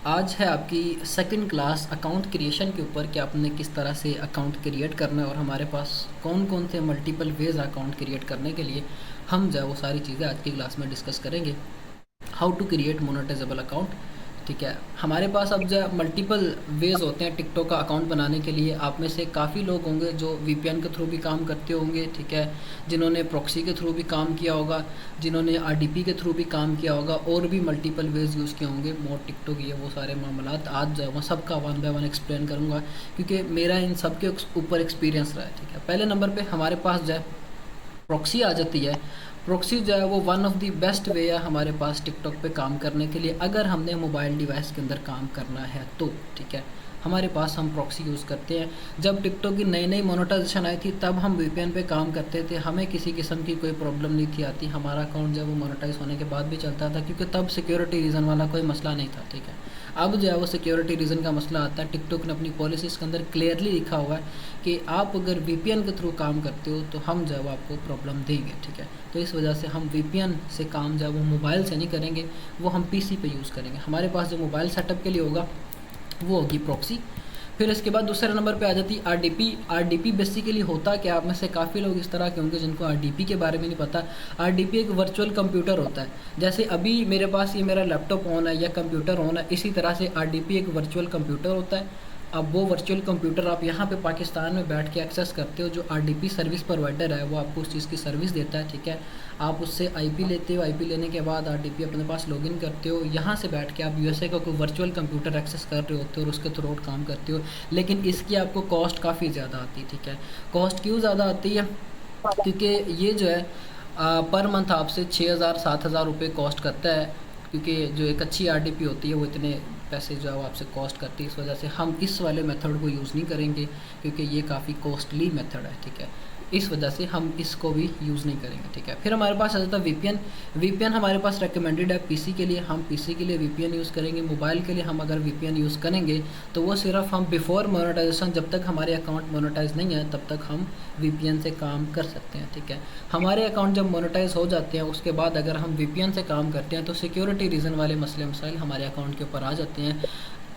आज है आपकी सेकंड क्लास अकाउंट क्रिएशन के ऊपर कि आपने किस तरह से अकाउंट क्रिएट करना है और हमारे पास कौन कौन से मल्टीपल वेज अकाउंट क्रिएट करने के लिए हम जो है वो सारी चीज़ें आज की क्लास में डिस्कस करेंगे। How to create monetizable account. ठीक है, हमारे पास अब जो मल्टीपल वेज होते हैं टिकटॉक का अकाउंट बनाने के लिए। आप में से काफ़ी लोग होंगे जो वीपीएन के थ्रू भी काम करते होंगे, ठीक है, जिन्होंने प्रॉक्सी के थ्रू भी काम किया होगा, जिन्होंने आरडीपी के थ्रू भी काम किया होगा, और भी मल्टीपल वेज यूज़ किए होंगे, मोड टिकटॉक, ये वो सारे मामलात आज जो है मैं सबका वन बाय वन एक्सप्लेन करूँगा क्योंकि मेरा इन सब के ऊपर एक्सपीरियंस रहा है। ठीक है, पहले नंबर पर हमारे पास जो है प्रॉक्सी आ जाती है। प्रॉक्सी जो है वो one of the best way है हमारे पास टिकटॉक पे काम करने के लिए, अगर हमने मोबाइल डिवाइस के अंदर काम करना है तो। ठीक है, हमारे पास हम प्रॉक्सी यूज़ करते हैं। जब टिकटॉक की नई नई मोनेटाइजेशन आई थी तब हम वीपीएन पे काम करते थे, हमें किसी किस्म की कोई प्रॉब्लम नहीं थी आती। हमारा अकाउंट जब वो मोनेटाइज होने के बाद भी चलता था क्योंकि तब सिक्योरिटी रीज़न वाला कोई मसला नहीं था। ठीक है, अब जो है वो सिक्योरिटी रीज़न का मसला आता है। टिकटॉक ने अपनी पॉलिसीज़ के अंदर क्लियरली लिखा हुआ है कि आप अगर वीपीएन के थ्रू काम करते हो तो हम जो है वो आपको प्रॉब्लम देंगे। ठीक है, तो इस वजह से हम वीपीएन से काम जो है वो मोबाइल से नहीं करेंगे, वो हम पीसी पे यूज़ करेंगे। हमारे पास जो मोबाइल सेटअप के लिए होगा वो होगी प्रॉक्सी। फिर इसके बाद दूसरे नंबर पे आ जाती है आरडीपी। आरडीपी बेसिकली होता क्या, आप में से काफ़ी लोग इस तरह के होंगे जिनको आरडीपी के बारे में नहीं पता। आरडीपी एक वर्चुअल कंप्यूटर होता है। जैसे अभी मेरे पास ये मेरा लैपटॉप ऑन है या कंप्यूटर ऑन है, इसी तरह से आरडीपी एक वर्चुअल कंप्यूटर होता है। अब वो वर्चुअल कंप्यूटर आप यहाँ पे पाकिस्तान में बैठ के एक्सेस करते हो। जो आरडीपी सर्विस प्रोवाइडर है वो आपको उस चीज़ की सर्विस देता है। ठीक है, आप उससे आईपी लेते हो, आईपी लेने के बाद आरडीपी अपने पास लॉगिन करते हो। यहाँ से बैठ के आप यूएसए का कोई वर्चुअल कंप्यूटर एक्सेस कर रहे होते हो और उसके थ्रू काम करते हो, लेकिन इसकी आपको कॉस्ट काफ़ी ज़्यादा आती है। ठीक है, कॉस्ट क्यों ज़्यादा आती है, क्योंकि ये जो है पर मंथ आपसे 6,000 7,000 रुपये कॉस्ट करता है। क्योंकि जो एक अच्छी आरडीपी होती है वो इतने पैसे जो है वो आपसे कॉस्ट करती है। इस वजह से हम इस वाले मेथड को यूज़ नहीं करेंगे क्योंकि ये काफ़ी कॉस्टली मेथड है। ठीक है, इस वजह से हम इसको भी यूज़ नहीं करेंगे। ठीक है, फिर हमारे पास आ जाता है वीपीएन। वीपीएन हमारे पास रिकमेंडेड है पीसी के लिए, हम पीसी के लिए वीपीएन यूज़ करेंगे। मोबाइल के लिए हम अगर वीपीएन यूज़ करेंगे तो वो सिर्फ हम बिफोर मोनेटाइजेशन, जब तक हमारे अकाउंट मोनेटाइज नहीं है तब तक हम वीपीएन से काम कर सकते हैं। ठीक है, हमारे अकाउंट जब मोनेटाइज हो जाते हैं उसके बाद अगर हम वीपीएन से काम करते हैं तो सिक्योरिटी रीज़न वाले मसले मसाइल हमारे अकाउंट के ऊपर आ जाते हैं।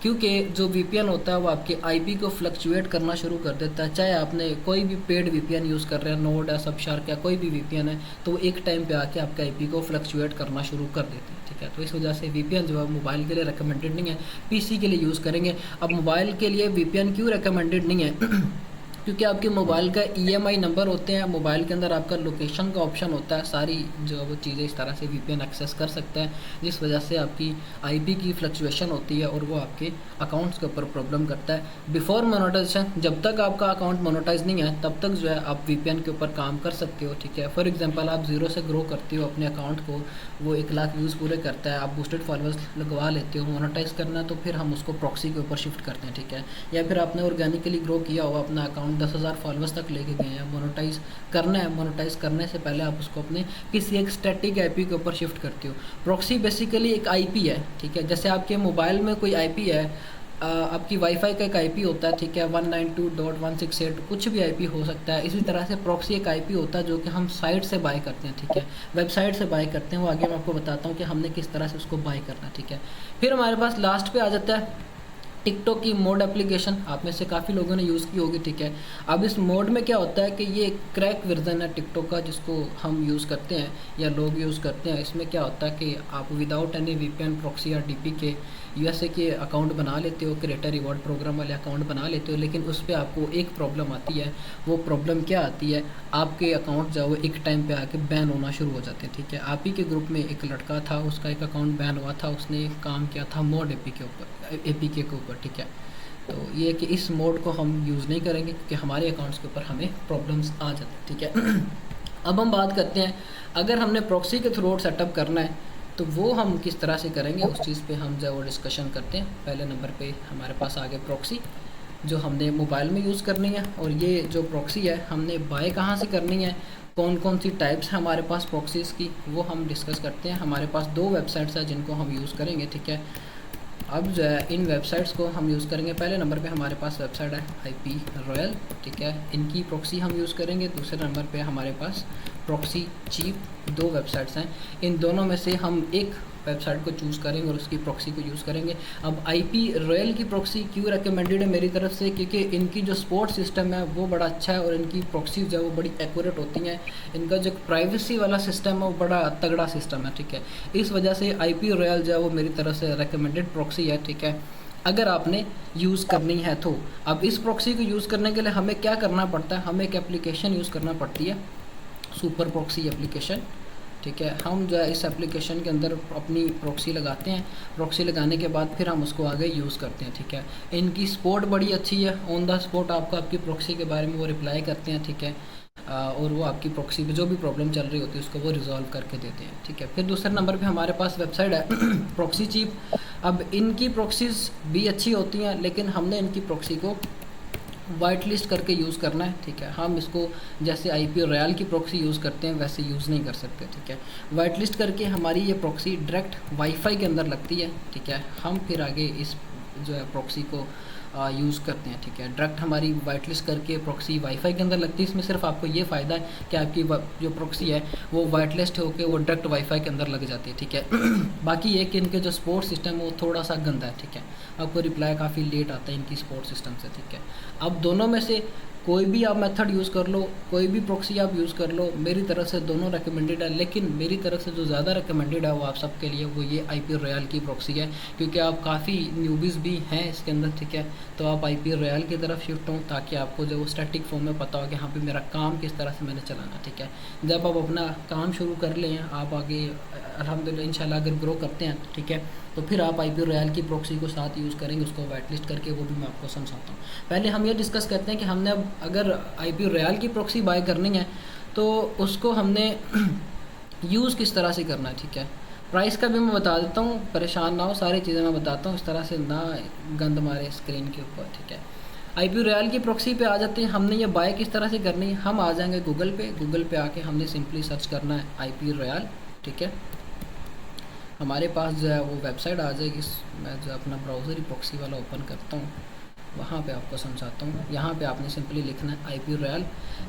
क्योंकि जो वीपीएन होता है वो आपके आईपी को फ्लक्चुएट करना शुरू कर देता है। चाहे आपने कोई भी पेड वीपीएन यूज़ कर रहे हैं, नोड है, सबशार्क या कोई भी वीपीएन है, तो वो एक टाइम पे आके आपके आईपी को फ्लक्चुएट करना शुरू कर देते हैं। ठीक है, तो इस वजह से वीपीएन जो है मोबाइल के लिए रिकमेंडेड नहीं है, पीसी के लिए यूज़ करेंगे। अब मोबाइल के लिए वीपीएन क्यों रिकमेंडेड नहीं है क्योंकि आपके मोबाइल का ईएमआई नंबर होते हैं, मोबाइल के अंदर आपका लोकेशन का ऑप्शन होता है, सारी जो वो चीज़ें इस तरह से वीपीएन एक्सेस कर सकता है, जिस वजह से आपकी आईपी की फ्लक्चुएशन होती है और वो आपके अकाउंट्स के ऊपर प्रॉब्लम करता है। बिफोर मोनेटाइजेशन, जब तक आपका अकाउंट मोनेटाइज नहीं है तब तक जो है आप वीपीएन के ऊपर काम कर सकते हो। ठीक है, फॉर एग्जांपल आप ज़ीरो से ग्रो करते हो अपने अकाउंट को, वो 1 लाख व्यूज़ पूरे करता है, आप बूस्टेड फॉलोअर्स लगवा लेते हो, मोनेटाइज करना है तो फिर हम उसको प्रॉक्सी के ऊपर शिफ्ट करते हैं। ठीक है, या फिर आपने ऑर्गेनिकली ग्रो किया हुआ अपना अकाउंट 10,000 फॉलोअर्स तक लेके गए हैं, मोनेटाइज करना है, मोनेटाइज करने से पहले आप उसको अपने किसी एक स्टैटिक आईपी के ऊपर शिफ्ट करते हो। प्रॉक्सी बेसिकली एक आईपी है। ठीक है, जैसे आपके मोबाइल में कोई आईपी है, आपकी वाईफाई का एक आईपी होता है। ठीक है, 192.168 कुछ भी आईपी हो सकता है। इसी तरह से प्रॉक्सी एक आईपी होता है जो कि हम साइट से बाय करते हैं। ठीक है, वेबसाइट से बाय करते हैं, वो आगे मैं आपको बताता हूँ कि हमने किस तरह से उसको बाय करना है। ठीक है, फिर हमारे पास लास्ट पे आ जाता है टिकटॉक की मोड एप्लीकेशन। आप में से काफ़ी लोगों ने यूज़ की होगी। ठीक है, अब इस मोड में क्या होता है कि ये क्रैक वर्जन है टिकटॉक का जिसको हम यूज़ करते हैं या लोग यूज़ करते हैं। इसमें क्या होता है कि आप विदाउट एनी वीपीएन, प्रॉक्सी या डीपी के यूएसए के अकाउंट बना लेते हो, क्रिएटर रिवॉर्ड प्रोग्राम वाले अकाउंट बना लेते हो, लेकिन उस पर आपको एक प्रॉब्लम आती है। वो प्रॉब्लम क्या आती है, आपके अकाउंट जो है वो एक टाइम पे आके बैन होना शुरू हो जाते हैं। ठीक है, आप ही के ग्रुप में एक लड़का था, उसका एक अकाउंट बैन हुआ था, उसने काम किया था मोड एपीके के ऊपर। ठीक है, तो ये कि इस मोड को हम यूज़ नहीं करेंगे क्योंकि हमारे अकाउंट्स के ऊपर हमें प्रॉब्लम्स आ जाते हैं। ठीक है अब हम बात करते हैं अगर हमने प्रॉक्सी के थ्रू सेटअप करना है तो वो हम किस तरह से करेंगे, उस चीज़ पे हम जो वो डिस्कशन करते हैं। पहले नंबर पे हमारे पास आ गए प्रॉक्सी जो हमने मोबाइल में यूज़ करनी है, और ये जो प्रॉक्सी है हमने बाय कहाँ से करनी है, कौन कौन सी टाइप्स हैं हमारे पास प्रॉक्सीज़ की, वो हम डिस्कस करते हैं। हमारे पास 2 वेबसाइट्स हैं जिनको हम यूज़ करेंगे। ठीक है, अब जो है इन वेबसाइट्स को हम यूज़ करेंगे। पहले नंबर पे हमारे पास वेबसाइट है IP Royal। ठीक है, इनकी प्रॉक्सी हम यूज़ करेंगे। दूसरे नंबर पे हमारे पास प्रॉक्सी चीप, दो वेबसाइट्स हैं। इन दोनों में से हम एक वेबसाइट को चूज़ करेंगे और उसकी प्रॉक्सी को यूज़ करेंगे। अब आईपी रॉयल की प्रॉक्सी क्यों रिकमेंडेड है मेरी तरफ से, क्योंकि इनकी जो सपोर्ट सिस्टम है वो बड़ा अच्छा है और इनकी प्रॉक्सी जो है वो बड़ी एक्यूरेट होती हैं। इनका जो प्राइवेसी वाला सिस्टम है वो बड़ा तगड़ा सिस्टम है, ठीक है। इस वजह से आईपी रॉयल जो है वो मेरी तरफ से रिकमेंडेड प्रॉक्सी है, ठीक है, अगर आपने यूज़ करनी है तो। अब इस प्रॉक्सी को यूज़ करने के लिए हमें क्या करना पड़ता है, हमें एक एप्लीकेशन यूज़ करना पड़ती है, सुपर प्रॉक्सी एप्लीकेशन, ठीक है। हम जो है इस एप्लीकेशन के अंदर अपनी प्रॉक्सी लगाते हैं, प्रॉक्सी लगाने के बाद फिर हम उसको आगे यूज़ करते हैं, ठीक है। इनकी सपोर्ट बड़ी अच्छी है, ऑन द स्पॉट आपको आपकी प्रॉक्सी के बारे में वो रिप्लाई करते हैं, ठीक है। और वो आपकी प्रॉक्सी में जो भी प्रॉब्लम चल रही होती है उसको वो रिजॉल्व करके देते हैं, ठीक है। फिर दूसरे नंबर पे हमारे पास वेबसाइट है प्रॉक्सी चीप। अब इनकी प्रॉक्सीज भी अच्छी होती हैं, लेकिन हमने इनकी प्रॉक्सी को वाइट लिस्ट करके यूज़ करना है, ठीक है। हम इसको जैसे आईपी रॉयल की प्रॉक्सी यूज़ करते हैं वैसे यूज़ नहीं कर सकते, ठीक है। वाइट लिस्ट करके हमारी ये प्रॉक्सी डायरेक्ट वाईफाई के अंदर लगती है, ठीक है। हम फिर आगे इस जो है प्रॉक्सी को यूज़ करते हैं, ठीक है। डायरेक्ट हमारी वाइट लिस्ट करके प्रॉक्सी वाईफाई के अंदर लगती है। इसमें सिर्फ आपको ये फ़ायदा है कि आपकी जो प्रॉक्सी है वो वाइट लिस्ट होकर वो डायरेक्ट वाईफाई के अंदर लग जाती है, ठीक है। बाकी ये कि इनके जो सपोर्ट सिस्टम है वो थोड़ा सा गंदा है, ठीक है। आपको रिप्लाई काफ़ी लेट आता है इनकी सपोर्ट सिस्टम से, ठीक है। अब दोनों में से कोई भी आप मेथड यूज़ कर लो, कोई भी प्रॉक्सी आप यूज़ कर लो, मेरी तरफ से दोनों रिकमेंडेड है। लेकिन मेरी तरफ से जो ज़्यादा रिकमेंडेड है वो आप सबके लिए वो ये आईपी रॉयल की प्रॉक्सी है, क्योंकि आप काफ़ी न्यूबीज़ भी हैं इसके अंदर, ठीक है। तो आप आईपी रॉयल की तरफ शिफ्ट हों ताकि आपको जो वो स्टैटिक फॉर्म में पता हो कि हाँ पे मेरा काम किस तरह से मैंने चलाना, ठीक है। जब आप अपना काम शुरू कर लें, आप आगे अल्हम्दुलिल्लाह इंशाल्लाह अगर ग्रो करते हैं, ठीक है, तो फिर आप आईपी रॉयल की प्रॉक्सी को साथ यूज़ करेंगे, उसको वाइट लिस्ट करके, वो भी मैं आपको समझाता हूँ। पहले हम ये डिस्कस करते हैं कि हमने अब अगर आईपी रॉयल की प्रॉक्सी बाय करनी है तो उसको हमने यूज़ किस तरह से करना है, ठीक है। प्राइस का भी मैं बता देता हूँ, परेशान ना हो, सारी चीज़ें मैं बताता हूँ, इस तरह से ना गंद मारे स्क्रीन के ऊपर, ठीक है। आईपी रॉयल की प्रॉक्सी पे आ जाते हैं। हमने ये बाय किस तरह से करनी है, हम आ जाएंगे गूगल पे आके हमने सिंपली सर्च करना है आईपी रॉयल, ठीक है। हमारे पास जो है वो वेबसाइट आ जाएगी। मैं जो अपना ब्राउज़र ही प्रॉक्सी वाला ओपन करता हूँ, वहाँ पे आपको समझाता हूँ। यहाँ पे आपने सिंपली लिखना है आईपी रॉयल,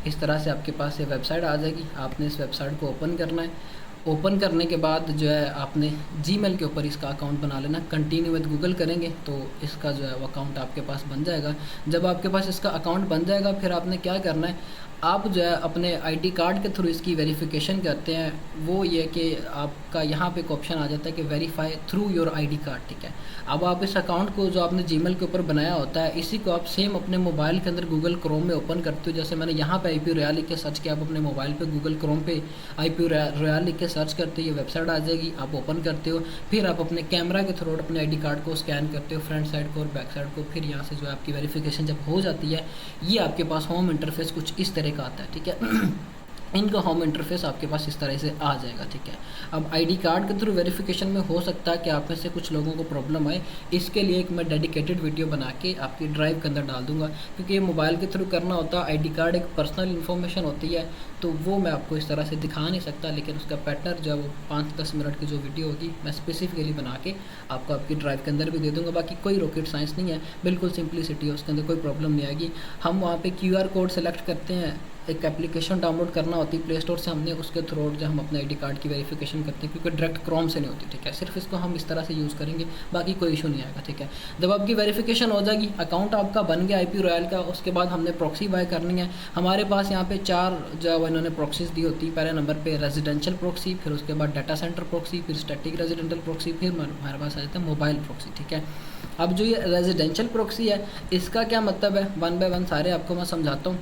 इस तरह से आपके पास ये वेबसाइट आ जाएगी। आपने इस वेबसाइट को ओपन करना है। ओपन करने के बाद जो है आपने जीमेल के ऊपर इसका अकाउंट बना लेना। कंटिन्यू विद गूगल करेंगे तो इसका जो है वो अकाउंट आपके पास बन जाएगा। जब आपके पास इसका अकाउंट बन जाएगा फिर आपने क्या करना है, आप जो है अपने आईडी कार्ड के थ्रू इसकी वेरिफिकेशन करते हैं। वो ये कि आपका यहाँ पे एक ऑप्शन आ जाता है कि verify through your ID card, ठीक है। अब आप इस अकाउंट को जो आपने जीमेल के ऊपर बनाया होता है, इसी को आप सेम अपने मोबाइल के अंदर गूगल क्रोम में ओपन करते हो। जैसे मैंने यहाँ पे आईपी रॉयल लिख के सर्च किया, आप अपने मोबाइल पे गूगल क्रोम पे आईपी रॉयल लिख के सर्च करते हो, ये वेबसाइट आ जाएगी, आप ओपन करते हो। फिर आप अपने कैमरा के थ्रू अपने आईडी कार्ड को स्कैन करते हो, फ्रंट साइड को और बैक साइड को। फिर यहाँ से जो है आपकी वेरिफिकेशन जब हो जाती है, ये आपके पास होम इंटरफेस कुछ इस तरह का आता है, ठीक है। इनका होम इंटरफेस आपके पास इस तरह से आ जाएगा, ठीक है। अब आईडी कार्ड के थ्रू वेरिफिकेशन में हो सकता है कि आप में से कुछ लोगों को प्रॉब्लम आए, इसके लिए एक मैं डेडिकेटेड वीडियो बना के आपकी ड्राइव के अंदर डाल दूंगा, क्योंकि ये मोबाइल के थ्रू करना होता है। आईडी कार्ड एक पर्सनल इन्फॉर्मेशन होती है, तो वो मैं आपको इस तरह से दिखा नहीं सकता, लेकिन उसका पैटर्न जो है वो 5-10 मिनट की जो वीडियो होगी मैं स्पेसिफिकली बना के आपको आपकी ड्राइव के अंदर भी दे दूँगा। बाकी कोई रॉकेट साइंस नहीं है, बिल्कुल सिंपलिसिटी है, उसके अंदर कोई प्रॉब्लम नहीं आएगी। हम वहाँ पर QR कोड सेलेक्ट करते हैं, एक एप्लीकेशन डाउनलोड करना होती है प्ले स्टोर से, हमने उसके थ्रू जो हम अपने आईडी कार्ड की वेरिफिकेशन करते हैं, क्योंकि डायरेक्ट क्रोम से नहीं होती, ठीक है। सिर्फ इसको हम इस तरह से यूज़ करेंगे, बाकी कोई इशू नहीं आएगा, ठीक है। जब आपकी वेरिफिकेशन हो जाएगी, अकाउंट आपका बन गया आईपी रॉयल का, उसके बाद हमने प्रॉक्सी बाय करनी है। हमारे पास यहाँ पे 4 जो है इन्होंने प्रॉक्सीज दी होती है। पहले नंबर पे रेजिडेंशियल प्रॉक्सी, फिर उसके बाद डाटा सेंटर प्रॉक्सी, फिर स्टैटिक रेजिडेंशियल प्रॉक्सी, फिर हमारे पास आ जाता है मोबाइल प्रॉक्सी, ठीक है। अब जो ये रेजिडेंशियल प्रॉक्सी है, इसका क्या मतलब है, 1 बाय 1 सारे आपको मैं समझाता हूँ।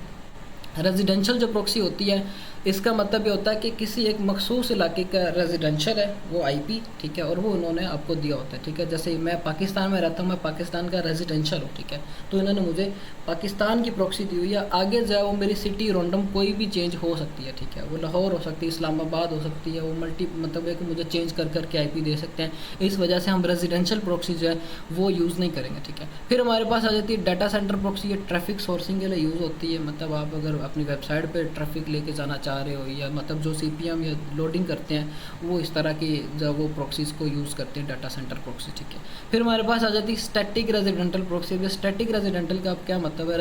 रेजिडेंशियल जो प्रॉक्सी होती है, इसका मतलब ये होता है कि किसी एक मखसूस इलाके का रेजिडेंशियल है वो आईपी, ठीक है, और वो उन्होंने आपको दिया होता है, ठीक है। जैसे मैं पाकिस्तान में रहता हूँ, मैं पाकिस्तान का रेजिडेंशियल हूँ, ठीक है, तो इन्होंने मुझे पाकिस्तान की प्रॉक्सी दी हुई है। आगे जो है वो मेरी सिटी रैंडम कोई भी चेंज हो सकती है, ठीक है, वो लाहौर हो सकती है, इस्लामाबाद हो सकती है, वो मतलब है कि मुझे चेंज कर करके आईपी दे सकते हैं। इस वजह से हम रेजिडेंशियल प्रॉक्सी जो है वो यूज़ नहीं करेंगे, ठीक है। फिर हमारे पास आ जाती है डाटा सेंटर प्रॉक्सी, ये ट्रैफिक सोर्सिंग के लिए यूज़ होती है। मतलब आप अगर अपनी वेबसाइट पर ट्रैफिक लेके जाना चाह हटा रहे हो, या मतलब जो CPM या लोडिंग करते हैं वो इस तरह की जब वो प्रॉक्सीज़ को यूज़ करते हैं, डाटा सेंटर प्रॉक्सी, ठीक है। फिर हमारे पास आ जाती है static residential proxy. Static residential का अब क्या मतलब है?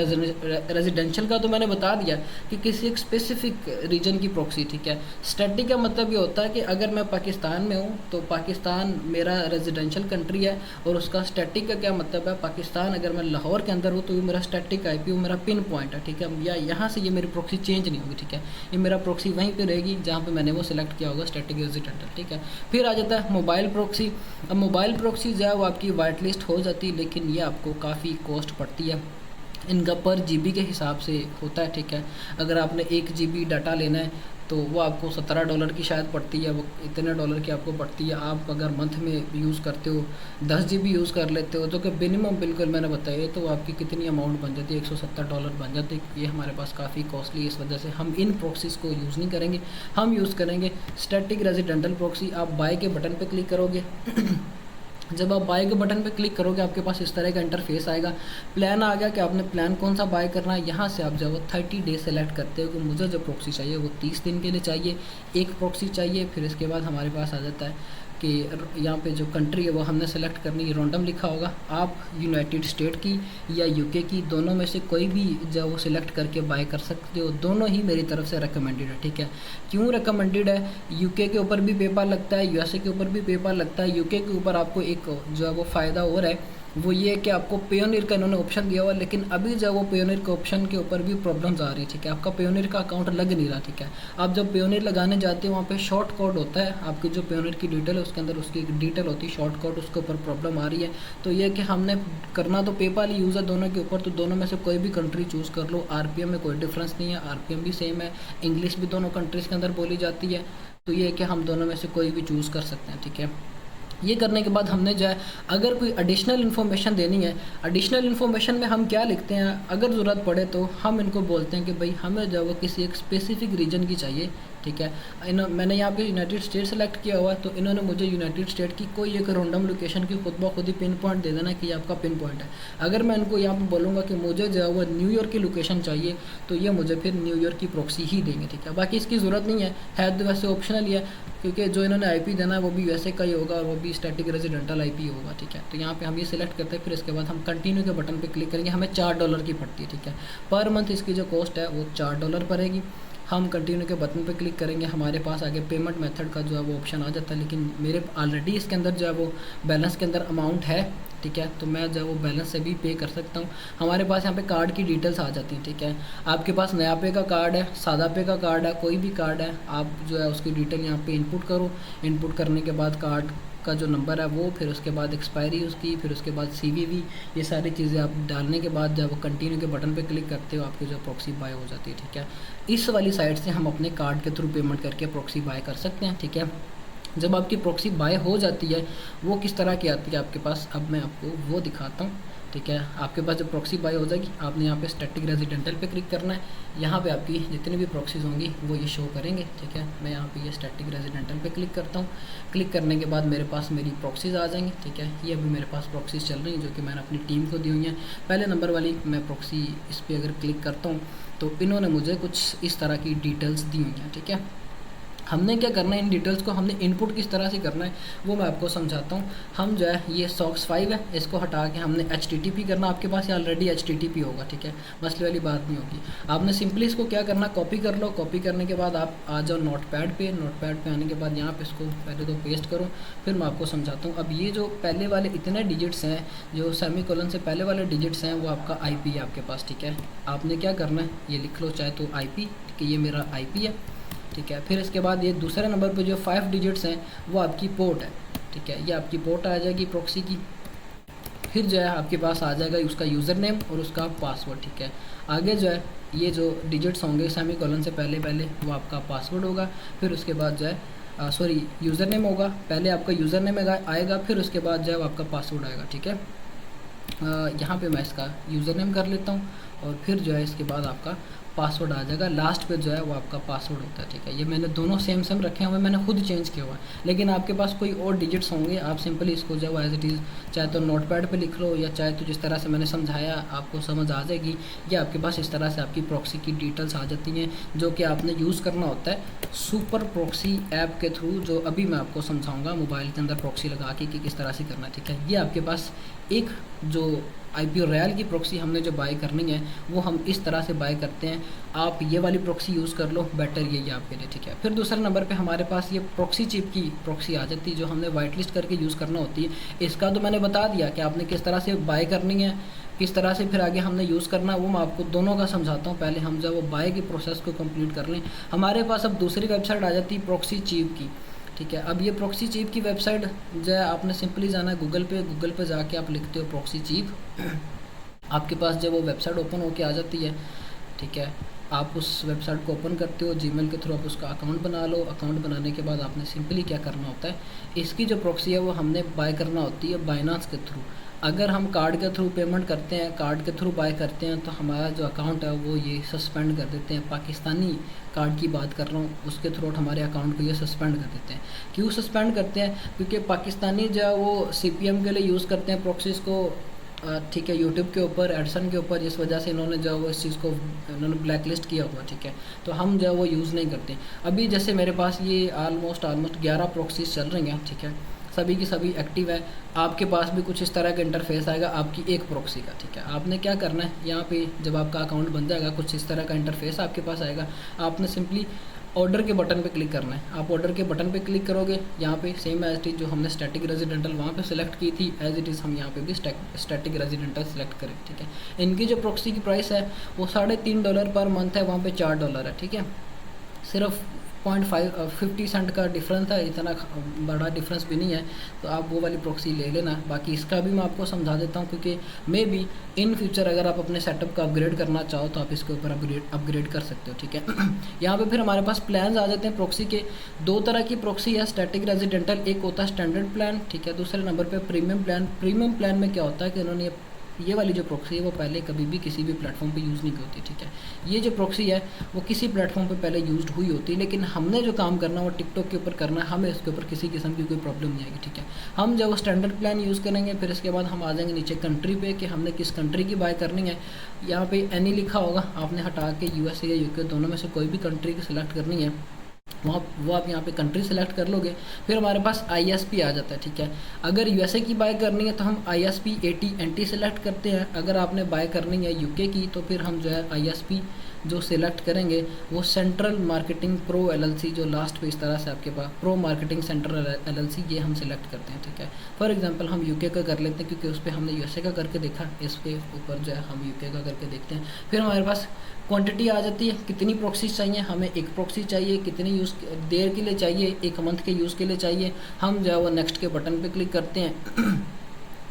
रेजिडेंशियल का तो मैंने बता दिया कि किसी एक स्पेसिफिक रीजन की प्रॉक्सी, ठीक है। स्टैटिक का मतलब ये होता है कि अगर मैं पाकिस्तान में हूँ तो पाकिस्तान मेरा रेजिडेंशियल कंट्री है, और उसका स्टैटिक का क्या मतलब है? पाकिस्तान अगर मैं लाहौर के अंदर हूँ तो ये मेरा स्टैटिक IP, वो मेरा पिन पॉइंट है, ठीक है। या यहाँ से ये मेरी प्रॉक्सी चेंज नहीं होगी, ठीक है। ये मेरा प्रॉक्सी वहीं पे रहेगी जहाँ पे मैंने वो सिलेक्ट किया होगा, स्टैटिक रेजिडेंटल, ठीक है। फिर आ जाता है मोबाइल प्रॉक्सी। अब मोबाइल प्रॉक्सी जो है वो आपकी वाइट लिस्ट हो जाती है, लेकिन ये आपको काफ़ी कॉस्ट पड़ती है। इनका पर GB के हिसाब से होता है, ठीक है। अगर आपने 1 GB डाटा लेना है तो वो आपको $17 की शायद पड़ती है, वो इतने डॉलर की आपको पड़ती है। आप अगर मंथ में यूज़ करते हो 10 GB यूज़ कर लेते हो तो कि मिनिमम बिल्कुल मैंने बताया, तो आपकी कितनी अमाउंट बन जाती है? $170 बन जाती है। ये हमारे पास काफ़ी कॉस्टली है, इस वजह से हम इन प्रॉक्सीज़ को यूज़ नहीं करेंगे। हम यूज़ करेंगे स्टैटिक रेजिडेंटल प्रॉक्सी। आप बाय के बटन पर क्लिक करोगे जब आप बाय के बटन पे क्लिक करोगे आपके पास इस तरह का इंटरफेस आएगा। प्लान आ गया कि आपने प्लान कौन सा बाय करना है। यहाँ से आप जब 30 डे सेलेक्ट करते हो कि मुझे जो प्रॉक्सी चाहिए वो 30 दिन के लिए चाहिए, एक प्रॉक्सी चाहिए। फिर इसके बाद हमारे पास आ जाता है कि यहाँ पे जो कंट्री है वो हमने सेलेक्ट करनी है, रैंडम लिखा होगा। आप यूनाइटेड स्टेट की या UK की, दोनों में से कोई भी जो वो सिलेक्ट करके बाय कर सकते हो। दोनों ही मेरी तरफ से रिकमेंडेड है, ठीक है। क्यों रिकमेंडेड है? UK के ऊपर भी पेपर लगता है, USA के ऊपर भी पेपर लगता है। UK के ऊपर आपको एक जो है वो फ़ायदा हो रहा है, वो ये है कि आपको पेयोनियर का इन्होंने ऑप्शन दिया हुआ है, लेकिन अभी जब वो पेयोनियर के ऑप्शन के ऊपर भी प्रॉब्लम्स आ रही है, ठीक है। आपका पेयोनियर का अकाउंट लग नहीं रहा, ठीक है। आप जब पेयोनियर लगाने जाते हो वहाँ पे शॉर्ट कोड होता है, आपकी जो पेयोनियर की डिटेल है उसके अंदर उसकी एक डिटेल होती है शॉर्ट कोड, उसके ऊपर प्रॉब्लम आ रही है। तो ये कि हमने करना तो पेपाल ही यूज़ है दोनों के ऊपर, तो दोनों में से कोई भी कंट्री चूज़ कर लो। RPM में कोई डिफरेंस नहीं है, RPM भी सेम है, इंग्लिश भी दोनों कंट्रीज़ के अंदर बोली जाती है। तो ये है कि हम दोनों में से कोई भी चूज़ कर सकते हैं, ठीक है। ये करने के बाद हमने जो है अगर कोई एडिशनल इन्फॉर्मेशन देनी है, एडिशनल इन्फॉर्मेशन में हम क्या लिखते हैं, अगर ज़रूरत पड़े तो हम इनको बोलते हैं कि भाई हमें जो है वो किसी एक स्पेसिफिक रीजन की चाहिए, ठीक है। मैंने यहाँ पे यूनाइटेड स्टेट सेलेक्ट किया हुआ है, तो इन्होंने मुझे यूनाइटेड स्टेट की कोई एक रैंडम लोकेशन की खुद ब खुद ही पिन पॉइंट दे देना कि ये आपका पिन पॉइंट है। अगर मैं इनको यहाँ पे बोलूँगा कि मुझे जो है वो न्यूयॉर्क की लोकेशन चाहिए, तो ये मुझे फिर न्यूयॉर्क की प्रॉक्सी ही देंगे, ठीक है। बाकी इसकी ज़रूरत नहीं है तो वैसे ऑप्शनल ही है, क्योंकि जो इन्होंने IP देना है वो भी वैसे का ही होगा और वो भी स्टैटिक रेजिडेंटल IP होगा, ठीक है। तो यहाँ पे हम ये सिलेक्ट करते हैं, फिर इसके बाद हम कंटिन्यू के बटन पे क्लिक करेंगे। हमें $4 की पड़ती है, ठीक है। पर मंथ इसकी जो कॉस्ट है वो $4 पड़ेगी। हम कंटिन्यू के बटन पे क्लिक करेंगे, हमारे पास आगे पेमेंट मेथड का जो है वो ऑप्शन आ जाता है, लेकिन मेरे ऑलरेडी इसके अंदर जो है वो बैलेंस के अंदर अमाउंट है, ठीक है। तो मैं जो है वो बैलेंस से भी पे कर सकता हूँ। हमारे पास यहाँ पे कार्ड की डिटेल्स आ जाती हैं, ठीक है। आपके पास नया पे का कार्ड है, सादा पे का कार्ड है, कोई भी कार्ड है, आप जो है उसकी डिटेल यहाँ पे इनपुट करो। इनपुट करने के बाद कार्ड का जो नंबर है वो, फिर उसके बाद एक्सपायरी उसकी, फिर उसके बाद CVV, ये सारी चीज़ें आप डालने के बाद जब वो कंटिन्यू के बटन पे क्लिक करते हो आपकी जो प्रॉक्सी बाय हो जाती है, ठीक है। इस वाली साइट से हम अपने कार्ड के थ्रू पेमेंट करके प्रॉक्सी बाय कर सकते हैं, ठीक है। जब आपकी प्रॉक्सी बाय हो जाती है वो किस तरह की आती है आपके पास, अब मैं आपको वो दिखाता हूँ, ठीक है। आपके पास जब प्रॉक्सी बाय हो जाएगी आपने यहाँ पे स्टैटिक रेजिडेंटल पे क्लिक करना है। यहाँ पे आपकी जितनी भी प्रॉक्सीज़ होंगी वो ये शो करेंगे, ठीक है। मैं यहाँ पे ये स्टैटिक रेजिडेंटल पे क्लिक करता हूँ। क्लिक करने के बाद मेरे पास मेरी प्रॉक्सीज़ आ जाएंगी, ठीक है। ये अभी मेरे पास प्रॉक्सीज़ चल रही हैं जो कि मैंने अपनी टीम को दी हुई हैं। पहले नंबर वाली मैं प्रॉक्सी इस पर अगर क्लिक करता हूँ तो इन्होंने मुझे कुछ इस तरह की डिटेल्स दी हुई हैं, ठीक है। हमने क्या करना है, इन डिटेल्स को हमने इनपुट किस तरह से करना है वो मैं आपको समझाता हूँ। हम जो है ये SOX 5 है, इसको हटा के हमने HTTP करना। आपके पास ये ऑलरेडी HTTP होगा, ठीक है, मसले वाली बात नहीं होगी। आपने सिंपली इसको क्या करना, कॉपी कर लो। कॉपी करने के बाद आप आ जाओ नोटपैड पे। नोटपैड पे आने के बाद यहाँ पे इसको पहले तो पेस्ट करो, फिर मैं आपको समझाता हूँ। अब ये जो पहले वाले इतने डिजिट्स हैं, जो सेमीकोलन से पहले वाले डिजिट्स हैं, वो आपका IP है आपके पास, ठीक है। आपने क्या करना है, ये लिख लो चाहे तो IP, कि ये मेरा IP है, ठीक है। फिर इसके बाद ये दूसरे नंबर पे जो 5 डिजिट्स हैं वो आपकी पोर्ट है, ठीक है। ये आपकी पोर्ट आ जाएगी प्रॉक्सी की। फिर जो है आपके पास आ जाएगा उसका यूज़र नेम और उसका पासवर्ड, ठीक है। आगे जो है ये जो डिजिट्स होंगे सेमीकोलन से पहले वो आपका पासवर्ड होगा। फिर उसके बाद जो है सॉरी यूज़र नेम होगा, पहले आपका यूज़र नेम आएगा, फिर उसके बाद जो है आपका पासवर्ड आएगा, ठीक है। यहाँ पे मैं इसका यूज़र नेम कर लेता हूँ और फिर जो है इसके बाद आपका पासवर्ड आ जाएगा, लास्ट पे जो है वो आपका पासवर्ड होता है, ठीक है। ये मैंने दोनों सेम सेम रखे हुए, मैंने खुद चेंज किया हुआ है, लेकिन आपके पास कोई और डिजिट्स होंगे, आप सिंपली इसको जो है एज इट इज़ चाहे तो नोटपैड पे लिख लो, या चाहे तो जिस तरह से मैंने समझाया आपको समझ आ जाएगी, या आपके पास इस तरह से आपकी प्रॉक्सी की डिटेल्स आ जाती हैं, जो कि आपने यूज़ करना होता है सुपर प्रॉक्सी ऐप के थ्रू, जो अभी मैं आपको समझाऊंगा मोबाइल के अंदर प्रॉक्सी लगा के कि किस तरह से करना है, ठीक है। ये आपके पास एक जो IPO रॉयल की प्रॉक्सी हमने जो बाय करनी है वो हम इस तरह से बाय करते हैं, आप ये वाली प्रॉक्सी यूज़ कर लो, बेटर ये आपके लिए, ठीक है। फिर दूसरे नंबर पे हमारे पास ये प्रॉक्सी चिप की प्रॉक्सी आ जाती है, जो हमने वाइट लिस्ट करके यूज़ करना होती है। इसका तो मैंने बता दिया कि आपने किस तरह से बाय करनी है, किस तरह से फिर आगे हमने यूज़ करना है, वो मैं आपको दोनों का समझाता हूँ। पहले हम जब वो बाय की प्रोसेस को कंप्लीट कर लें, हमारे पास अब दूसरी वेबसाइट आ जाती है प्रॉक्सी चिप की, ठीक है। अब ये प्रॉक्सी चिप की वेबसाइट जो है आपने सिंपली जाना है गूगल पे जाके आप लिखते हो प्रॉक्सी चिप, आपके पास जब वो वेबसाइट ओपन होके आ जाती है, ठीक है, आप उस वेबसाइट को ओपन करते हो, जीमेल के थ्रू आप उसका अकाउंट बना लो। अकाउंट बनाने के बाद आपने सिंपली क्या करना होता है, इसकी जो प्रॉक्सी है वो हमने बाय करना होती है बाइनांस के थ्रू। अगर हम कार्ड के थ्रू पेमेंट करते हैं, कार्ड के थ्रू बाय करते हैं, तो हमारा जो अकाउंट है वो ये सस्पेंड कर देते हैं। पाकिस्तानी कार्ड की बात कर रहा हूँ, उसके थ्रू हमारे अकाउंट को ये सस्पेंड कर देते हैं। क्यों सस्पेंड करते हैं? क्योंकि पाकिस्तानी जो है वो CPM के लिए यूज़ करते हैं प्रॉक्सीज़ को, ठीक है, यूट्यूब के ऊपर, एडसन के ऊपर, जिस वजह से इन्होंने जो है वो इस चीज़ को इन्होंने ब्लैक लिस्ट किया हुआ, ठीक है। तो हम जो है वो यूज़ नहीं करते। अभी जैसे मेरे पास ये ऑलमोस्ट 11 प्रॉक्सीज चल रही हैं, ठीक है, सभी की सभी एक्टिव है। आपके पास भी कुछ इस तरह का इंटरफेस आएगा आपकी एक प्रॉक्सी का, ठीक है। आपने क्या करना है, यहाँ पे जब आपका अकाउंट बन जाएगा कुछ इस तरह का इंटरफेस आपके पास आएगा, आपने सिंपली ऑर्डर के बटन पे क्लिक करना है। आप ऑर्डर के बटन पे क्लिक करोगे, यहाँ पे सेम एज इट इज़ जो हमने स्टैटिक रेजिडेंटल वहाँ पे सिलेक्ट की थी, एज इट इज़ हम यहाँ पे भी स्टैटिक रेजिडेंटल सेलेक्ट करें, ठीक है। इनकी जो प्रॉक्सी की प्राइस है वो $3.5 पर मंथ है, वहाँ पे $4 है, ठीक है। सिर्फ 50 सेंट का डिफरेंस है, इतना बड़ा डिफरेंस भी नहीं है, तो आप वो वाली प्रॉक्सी ले लेना। बाकी इसका भी मैं आपको समझा देता हूँ, क्योंकि मे बी इन फ्यूचर अगर आप अपने सेटअप का अपग्रेड करना चाहो तो आप इसके ऊपर अपग्रेड कर सकते हो, ठीक है। यहाँ पे फिर हमारे पास प्लान्स आ जाते हैं प्रॉक्सी के। दो तरह की प्रॉक्सी है स्टैटिक रेजिडेंटल, एक होता है स्टैंडर्ड प्लान, ठीक है, दूसरे नंबर पर प्रीमियम प्लान। प्रीमियम प्लान में क्या होता है कि उन्होंने ये वाली जो प्रॉक्सी है वो पहले कभी भी किसी भी प्लेटफॉर्म पे यूज़ नहीं की होती, ठीक है। ये जो प्रॉक्सी है वो किसी प्लेटफॉर्म पे पहले यूज्ड हुई होती है, लेकिन हमने जो काम करना है वो टिकटॉक के ऊपर करना है, हमें इसके ऊपर किसी किस्म की कोई प्रॉब्लम नहीं आएगी, ठीक है। हम जब वो स्टैंडर्ड प्लान यूज़ करेंगे, फिर इसके बाद हम आ जाएंगे नीचे कंट्री पे कि हमने किस कंट्री की बाय करनी है। यहाँ पे एनी लिखा होगा, आपने हटा के USA या UK दोनों में से कोई भी कंट्री की सिलेक्ट करनी है, वहाँ वो आप यहाँ पे कंट्री सेलेक्ट कर लोगे। फिर हमारे पास ISP आ जाता है, ठीक है। अगर USA की बाय करनी है तो हम ISP AT&T सेलेक्ट करते हैं। अगर आपने बाय करनी है UK की तो फिर हम जो है ISP जो सिलेक्ट करेंगे वो सेंट्रल मार्केटिंग प्रो LLC, जो लास्ट पे इस तरह से आपके pass pro marketing central LLC, ये हम सिलेक्ट करते हैं, ठीक है। फॉर एग्जांपल हम UK का कर लेते हैं, क्योंकि उस पर हमने USA का करके देखा, इसके ऊपर जो है हम UK का करके देखते हैं। फिर हमारे पास क्वांटिटी आ जाती है, कितनी प्रॉक्सीज चाहिए हमें, एक प्रॉक्सी चाहिए, कितनी यूज़ देर के लिए चाहिए, 1 मंथ के यूज़ के लिए चाहिए। हम जो है वो नेक्स्ट के बटन पे क्लिक करते हैं।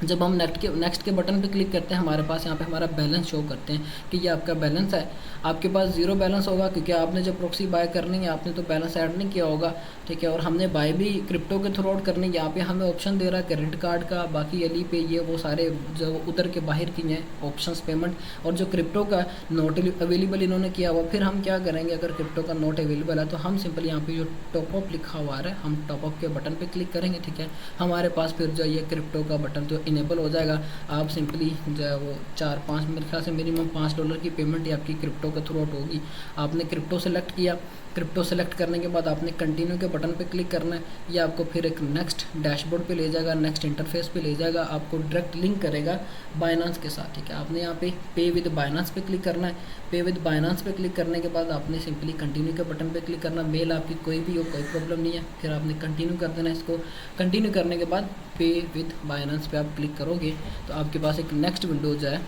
जब हम नेक्स्ट के बटन पे क्लिक करते हैं, हमारे पास यहाँ पे हमारा बैलेंस शो करते हैं कि ये आपका बैलेंस है। आपके पास 0 बैलेंस होगा, क्योंकि आपने जब प्रॉक्सी बाय करनी है आपने तो बैलेंस ऐड नहीं किया होगा, ठीक है। और हमने बाय भी क्रिप्टो के थ्रू आउट करनी है। यहाँ पे हमें ऑप्शन दे रहा है क्रेडिट कार्ड का, बाकी एली पे, ये वो सारे जो उधर के बाहर की हैं ऑप्शंस पेमेंट, और जो क्रिप्टो का नॉट अवेलेबल इन्होंने किया हुआ। फिर हम क्या करेंगे, अगर क्रिप्टो का नॉट अवेलेबल है तो हम सिंपल यहाँ पे जो टॉपअप लिखा हुआ है, हम टॉपअप के बटन पे क्लिक करेंगे, ठीक है। हमारे पास फिर जो ये क्रिप्टो का बटन तो इनेबल हो जाएगा। आप सिंपली जो है वो 4-5 मेरे ख्याल से मिनिमम $5 की पेमेंट ही आपकी क्रिप्टो के थ्रू आउट होगी। आपने क्रिप्टो सेलेक्ट किया, क्रिप्टो सेलेक्ट करने के बाद आपने कंटिन्यू के बटन पे क्लिक करना है। ये आपको फिर एक नेक्स्ट डैशबोर्ड पे ले जाएगा, नेक्स्ट इंटरफेस पे ले जाएगा, आपको डायरेक्ट लिंक करेगा बाइनांस के साथ, ठीक है। आपने यहाँ पे विद बाइनांस पे क्लिक करना है। पे विद बाइनांस पे क्लिक करने के बाद आपने सिंपली कंटिन्यू के बटन पे क्लिक करना। मेल आपकी कोई भी हो, कोई प्रॉब्लम नहीं है। फिर आपने कंटिन्यू कर देना इसको। कंटिन्यू करने के बाद पे विद बाइनांस पे आप क्लिक करोगे तो आपके पास एक नेक्स्ट विंडो जो है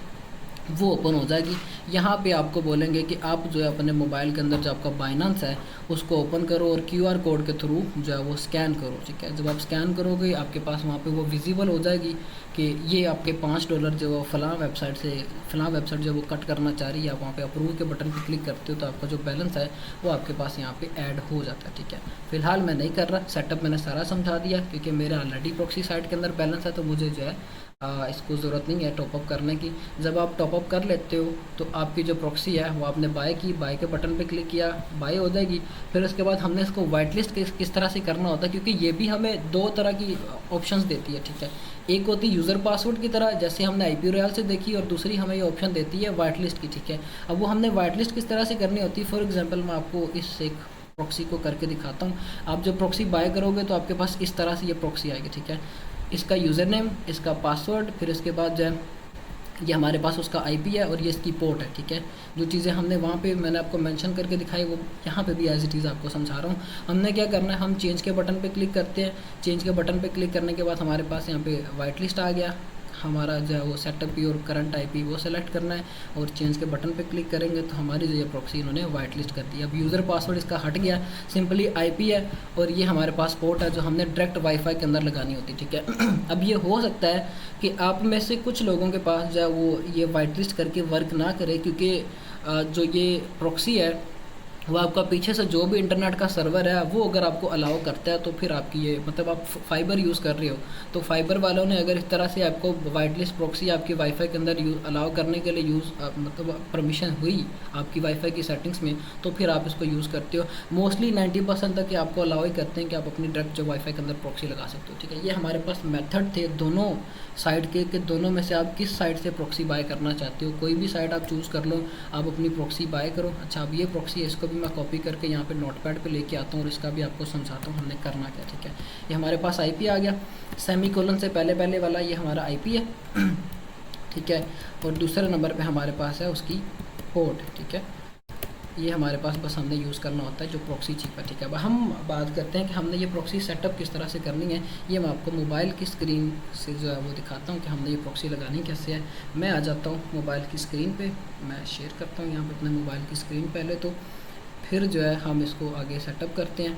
वो ओपन हो जाएगी। यहाँ पे आपको बोलेंगे कि आप जो है अपने मोबाइल के अंदर जो आपका बाइनांस है उसको ओपन करो और QR कोड के थ्रू जो है वो स्कैन करो, ठीक है। जब आप स्कैन करोगे आपके पास वहाँ पे वो विजिबल हो जाएगी कि ये आपके $5 जो फलां वेबसाइट जो वो कट करना चाह रही है। आप वहाँ पे अप्रूव के बटन पे क्लिक करते हो तो आपका जो बैलेंस है वो आपके पास यहाँ पे ऐड हो जाता है, ठीक है। फिलहाल मैं नहीं कर रहा, सेटअप मैंने सारा समझा दिया, क्योंकि मेरे ऑलरेडी प्रॉक्सी साइट के अंदर बैलेंस है, तो मुझे जो है इसको ज़रूरत नहीं है टॉपअप करने की। जब आप टॉपअप कर लेते हो तो आपकी जो प्रॉक्सी है वो आपने बाय की, बाय के बटन पे क्लिक किया, बाय हो जाएगी। फिर उसके बाद हमने इसको वाइट लिस्ट किस तरह से करना होता है, क्योंकि ये भी हमें दो तरह की ऑप्शंस देती है, ठीक है। एक होती है यूज़र पासवर्ड की तरह, जैसे हमने IP रॉयल से देखी, और दूसरी हमें ये ऑप्शन देती है वाइट लिस्ट की, ठीक है। अब वो हमने वाइट लिस्ट किस तरह से करनी होती है, फॉर एग्जाम्पल मैं आपको इस एक प्रॉक्सी को करके दिखाता हूँ। आप जब प्रॉक्सी बाय करोगे तो आपके पास इस तरह से ये प्रॉक्सी आएगी, ठीक है। इसका यूज़र नेम, इसका पासवर्ड, फिर इसके बाद जो है ये हमारे पास उसका IP है, और ये इसकी पोर्ट है, ठीक है। जो चीज़ें हमने वहाँ पे मैंने आपको मेंशन करके दिखाई वो यहाँ पे भी एज इट इज़ आपको समझा रहा हूँ। हमने क्या करना है, हम चेंज के बटन पे क्लिक करते हैं। चेंज के बटन पे क्लिक करने के बाद हमारे पास यहाँ पे वाइट लिस्ट आ गया। हमारा जो है वो सेटअप योर करंट IP वो सेलेक्ट करना है, और चेंज के बटन पे क्लिक करेंगे तो हमारी जो ये प्रॉक्सी इन्होंने वाइट लिस्ट कर दी। अब यूज़र पासवर्ड इसका हट गया, सिंपली IP है, और ये हमारे पास पोर्ट है जो हमने डायरेक्ट वाईफाई के अंदर लगानी होती, ठीक है। अब ये हो सकता है कि आप में से कुछ लोगों के पास जो है वो ये वाइट लिस्ट करके वर्क ना करे, क्योंकि जो ये प्रॉक्सी है वो आपका पीछे से जो भी इंटरनेट का सर्वर है वो अगर आपको अलाउ करता है तो फिर आपकी ये मतलब आप फाइबर यूज़ कर रहे हो तो फाइबर वालों ने अगर इस तरह से आपको वाइट लिस्ट प्रॉक्सी आपकी वाईफाई के अंदर अलाउ करने के लिए मतलब परमिशन हुई आपकी वाईफाई की सेटिंग्स में, तो फिर आप इसको यूज़ करते हो। मोस्टली 90% तक आपको अलाउ ही करते हैं कि आप अपनी डायरेक्ट जो वाईफाई के अंदर प्रॉक्सी लगा सकते हो, ठीक है। ये हमारे पास मेथड थे दोनों साइड के कि दोनों में से आप किस साइड से प्रॉक्सी बाय करना चाहते हो। कोई भी साइड आप चूज़ कर लो, आप अपनी प्रॉक्सी बाय करो। अच्छा, अब ये प्रॉक्सी है, इसको भी मैं कॉपी करके यहाँ पे नोटपैड पे लेके आता हूँ और इसका भी आपको समझाता हूँ हमने करना क्या, ठीक है। ये हमारे पास IP आ गया, सेमीकोलन से पहले पहले वाला ये हमारा IP है, ठीक है। और दूसरे नंबर पे हमारे पास है उसकी पोर्ट, ठीक है। ये हमारे पास बस हमने यूज़ करना होता है जो प्रॉक्सी चिप है, ठीक है। अब हम बात करते हैं कि हमने ये प्रॉक्सी सेटअप किस तरह से करनी है। ये मैं आपको मोबाइल की स्क्रीन से जो है वो दिखाता हूँ कि हमने ये प्रॉक्सी लगानी कैसे है। मैं आ जाता हूँ मोबाइल की स्क्रीन पे, मैं शेयर करता हूँ यहाँ पे अपने मोबाइल की स्क्रीन पहले, तो फिर जो है हम इसको आगे सेटअप करते हैं।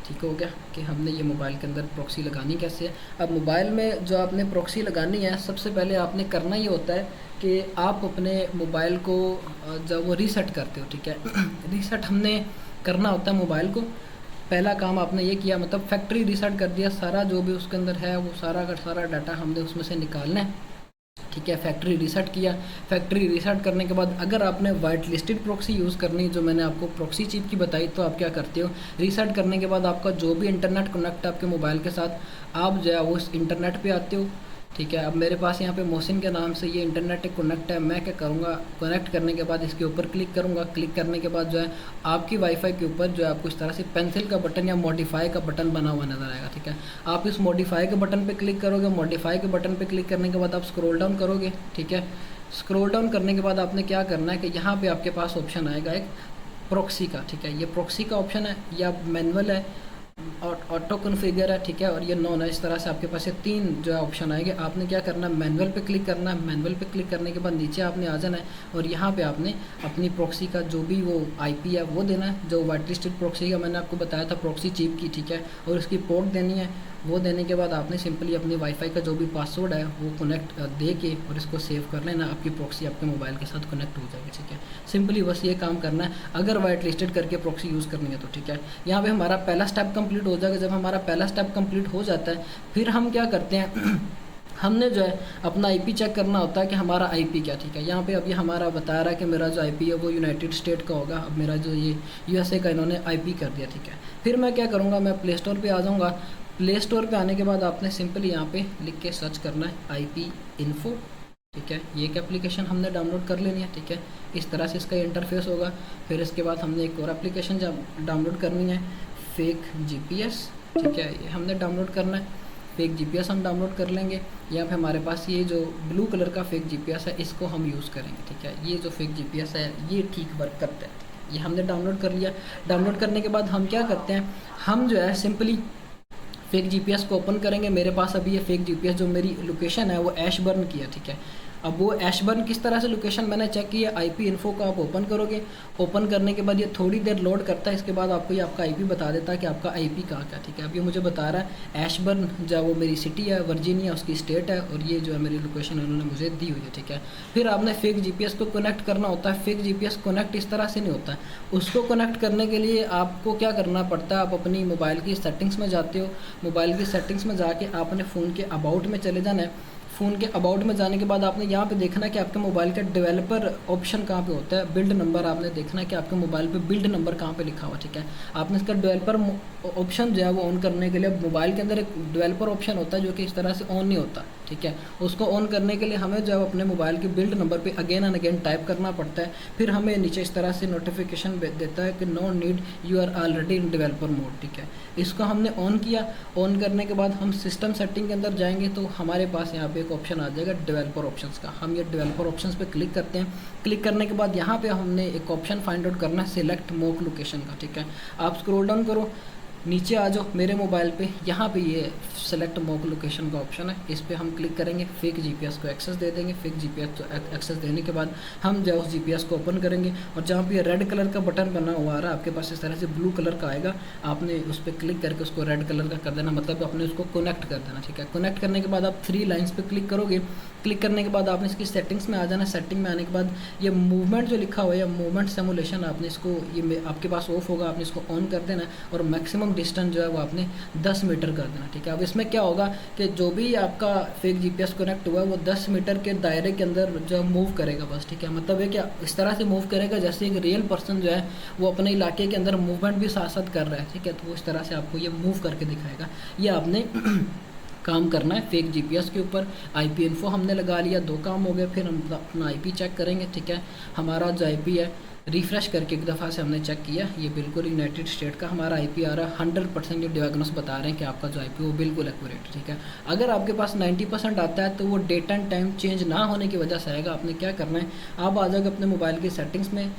ठीक हो गया कि हमने ये मोबाइल के अंदर प्रॉक्सी लगानी कैसे है। अब मोबाइल में जो आपने प्रॉक्सी लगानी है, सबसे पहले आपने करना ये होता है कि आप अपने मोबाइल को जब वो रीसेट करते हो, ठीक है। रीसेट हमने करना होता है मोबाइल को। पहला काम आपने ये किया, मतलब फैक्ट्री रीसेट कर दिया, सारा जो भी उसके अंदर है वो सारा का सारा डाटा हमने उसमें से निकालना है, ठीक है। फैक्ट्री रीसेट किया। फैक्ट्री रीसेट करने के बाद अगर आपने वाइट लिस्टेड प्रॉक्सी यूज़ करनी, जो मैंने आपको प्रॉक्सी चिप की बताई, तो आप क्या करते हो, रीसेट करने के बाद आपका जो भी इंटरनेट कनेक्ट है आपके मोबाइल के साथ, आप जो है वो उस इंटरनेट पे आते हो, ठीक है। अब मेरे पास यहाँ पे मोहसिन के नाम से ये इंटरनेट कनेक्ट है। मैं क्या करूँगा, कनेक्ट करने के बाद इसके ऊपर क्लिक करूँगा। क्लिक करने के बाद जो है आपकी वाईफाई के ऊपर जो है आपको इस तरह से पेंसिल का बटन या मॉडिफाई का बटन बना हुआ नज़र आएगा, ठीक है। आप इस मॉडिफाई के बटन पे क्लिक करोगे। मॉडिफाई के बटन पे क्लिक करने के बाद आप स्क्रॉल डाउन करोगे, ठीक है। स्क्रॉल डाउन करने के बाद आपने क्या करना है कि यहाँ पर आपके पास ऑप्शन आएगा एक प्रॉक्सी का, ठीक है। ये प्रॉक्सी का ऑप्शन है या मैनुअल है और ऑटो कॉन्फ़िगर है, ठीक है, और ये नॉन है। इस तरह से आपके पास ये तीन जो है ऑप्शन आएंगे। आपने क्या करना है, मैनुअल पे क्लिक करना है। मैनुअल पे क्लिक करने के बाद नीचे आपने आ जाना है और यहाँ पे आपने अपनी प्रॉक्सी का जो भी वो IP है वो देना है, जो वाइट लिस्टेड प्रॉक्सी का मैंने आपको बताया था प्रॉक्सी चिप की, ठीक है। और उसकी पोर्ट देनी है। वो देने के बाद आपने सिंपली अपनी वाईफाई का जो भी पासवर्ड है वो कनेक्ट दे के और इसको सेव कर लेना। आपकी प्रॉक्सी आपके मोबाइल के साथ कनेक्ट हो जाएगी, ठीक है। सिंपली बस ये काम करना है अगर वाइट लिस्टेड करके प्रॉक्सी यूज़ करनी है तो, ठीक है। यहाँ पे हमारा पहला स्टेप कंप्लीट हो जाएगा। जब हमारा पहला स्टेप कंप्लीट हो जाता है फिर हम क्या करते हैं हमने जो है अपना IP चेक करना होता है कि हमारा IP क्या, ठीक है। यहाँ पे अभी हमारा बता रहा है कि मेरा जो IP है वो यूनाइटेड स्टेट का होगा। अब मेरा जो ये USA का इन्होंने IP कर दिया, ठीक है। फिर मैं क्या करूँगा, मैं प्ले स्टोर पे आ जाऊँगा। प्ले स्टोर पे आने के बाद आपने सिंपली यहाँ पे लिख के सर्च करना है IP info, ठीक है। ये एक एप्लीकेशन हमने डाउनलोड कर लेनी है, ठीक है। इस तरह से इसका इंटरफेस होगा। फिर इसके बाद हमने एक और एप्लीकेशन डाउनलोड करनी है, फेक GPS, ठीक है। ये हमने डाउनलोड करना है। फेक GPS हम डाउनलोड कर लेंगे। यहाँ पे हमारे पास ये जो ब्लू कलर का फेक GPS है इसको हम यूज़ करेंगे, ठीक है। ये जो फेक GPS है ये ठीक वर्क करता है। ये हमने डाउनलोड कर लिया। डाउनलोड करने के बाद हम क्या करते हैं, हम जो है सिंपली फेक GPS को ओपन करेंगे। मेरे पास अभी ये फेक GPS जो मेरी लोकेशन है वो ऐशबर्न की है, ठीक है। अब वो ऐशबर्न किस तरह से लोकेशन मैंने चेक की है, IP इन्फो का आप ओपन करोगे। ओपन करने के बाद ये थोड़ी देर लोड करता है। इसके बाद आपको ये आपका IP बता देता है कि आपका IP कहाँ का, ठीक है। अब ये मुझे बता रहा है ऐशबर्न जो वो मेरी सिटी है, वर्जीनिया उसकी स्टेट है, और ये जो है मेरी लोकेशन उन्होंने मुझे दी हुई है, ठीक है। फिर आपने फेक GPS को कनेक्ट करना होता है। फेक GPS कनेक्ट इस तरह से नहीं होता है। उसको कनेक्ट करने के लिए आपको क्या करना पड़ता है, आप अपनी मोबाइल की सेटिंग्स में जाते हो। मोबाइल की सेटिंग्स में जाके आपने फ़ोन के अबाउट में चले जाना है। फ़ोन के अबाउट में जाने के बाद आपने यहाँ पे देखना कि आपके मोबाइल का डेवलपर ऑप्शन कहाँ पे होता है, बिल्ड नंबर आपने देखना है कि आपके मोबाइल पे बिल्ड नंबर कहाँ पे लिखा हुआ, ठीक है। आपने इसका डेवलपर ऑप्शन जो है वो ऑन करने के लिए, मोबाइल के अंदर एक डेवलपर ऑप्शन होता है जो कि इस तरह से ऑन नहीं होता, ठीक है। उसको ऑन करने के लिए हमें जो है अपने मोबाइल के बिल्ड नंबर पे अगेन एंड अगेन टाइप करना पड़ता है। फिर हमें नीचे इस तरह से नोटिफिकेशन देता है कि no need, you are already in developer mode, ठीक है। इसको हमने ऑन किया। ऑन करने के बाद हम सिस्टम सेटिंग के अंदर जाएंगे तो हमारे पास यहाँ पे एक ऑप्शन आ जाएगा डेवलपर ऑप्शंस का। हम ये डेवलपर ऑप्शंस पे क्लिक करते हैं। क्लिक करने के बाद यहाँ पे हमने एक ऑप्शन फाइंड आउट करना है सिलेक्ट मोक लोकेशन का, ठीक है। आप स्क्रॉल डाउन करो, नीचे आ जाओ मेरे मोबाइल पे, यहाँ पे ये सेलेक्ट मोक लोकेशन का ऑप्शन है, इस पर हम क्लिक करेंगे। फेक जीपीएस को एक्सेस दे देंगे। फेक जीपीएस को एक्सेस देने के बाद हम जो उस जीपीएस को ओपन करेंगे और जहाँ पे रेड कलर का बटन बना हुआ आ रहा है आपके पास इस तरह से ब्लू कलर का आएगा, आपने उस पर क्लिक करके उसको रेड कलर का कर देना, मतलब आपने उसको कनेक्ट कर देना, ठीक है। कनेक्ट करने के बाद आप 3 लाइन्स पे क्लिक करोगे। क्लिक करने के बाद आपने इसकी सेटिंग्स में आ जाना। सेटिंग में आने के बाद ये मूवमेंट जो लिखा हुआ है, मूवमेंट सिमुलेशन, आपने इसको, ये आपके पास ऑफ होगा, आपने इसको ऑन कर देना और मैक्सिमम डिस्टेंस जो है वो आपने 10 मीटर कर देना, ठीक है। अब इसमें क्या होगा कि जो भी आपका फेक जीपीएस कनेक्ट हुआ है वो 10 मीटर के दायरे के अंदर जो मूव करेगा बस, ठीक है। मतलब है कि इस तरह से मूव करेगा जैसे एक रियल पर्सन जो है वो अपने इलाके के अंदर मूवमेंट भी साथ साथ कर रहा है, ठीक है। तो इस तरह से आपको ये मूव करके दिखाएगा। ये आपने काम करना है फेक जीपीएस के ऊपर। आईपी इन्फो हमने लगा लिया, 2 काम हो गए। फिर हम अपना आईपी चेक करेंगे, ठीक है। हमारा जो आईपी है रिफ़्रेश करके एक दफ़ा से हमने चेक किया, ये बिल्कुल यूनाइटेड स्टेट का हमारा आईपी आ रहा है। 100% ये डायग्नोस बता रहे हैं कि आपका जो आईपी वो बिल्कुल एक्यूरेट, ठीक है। अगर आपके पास 90% आता है तो वो डेट एंड टाइम चेंज ना होने की वजह से आएगा। आपने क्या करना है, आप आ जाओगे अपने मोबाइल की सेटिंग्स में,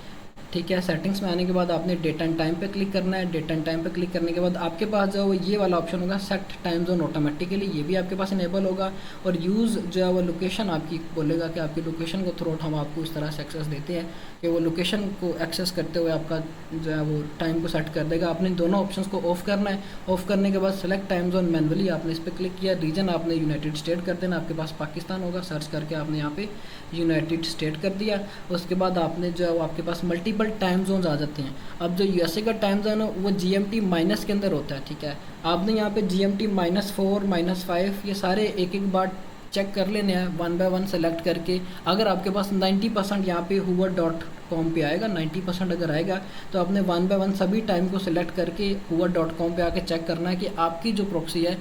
ठीक है। सेटिंग्स में आने के बाद आपने डेट एंड टाइम पे क्लिक करना है। डेट एंड टाइम पे क्लिक करने के बाद आपके पास जो ये वाला ऑप्शन होगा सेट टाइम जोन ऑटोमेटिकली, ये भी आपके पास इनेबल होगा। और यूज़ जो है वो लोकेशन आपकी बोलेगा कि आपकी लोकेशन को थ्रू आउट हम आपको इस तरह से एक्सेस देते हैं कि वो लोकेशन को एक्सेस करते हुए आपका जो है वो टाइम को सेट कर देगा। आपने दोनों ऑप्शंस को ऑफ करना है। ऑफ करने के बाद सेलेक्ट टाइम जोन मैनुअली आपने इस पर क्लिक किया। रीजन आपने यूनाइटेड स्टेट कर देना, आपके पास पाकिस्तान होगा, सर्च करके आपने यहाँ पे यूनाइटेड स्टेट कर दिया। उसके बाद आपने जो है आपके पास मल्टीपल टाइम जोन आ जाते हैं। अब जो यूएसए का टाइम जोन है वो जीएमटी माइनस के अंदर होता है, ठीक है। आपने यहाँ पे जीएमटी -4 -5 ये सारे एक एक बार चेक कर लेने हैं 1 बाय 1 सेलेक्ट करके। अगर आपके पास 90% यहाँ पे hoover.com पे आएगा, 90% अगर आएगा तो आपने 1 बाय 1 सभी टाइम को सिलेक्ट करके hoover.com पे आके चेक करना है कि आपकी जो प्रॉक्सी है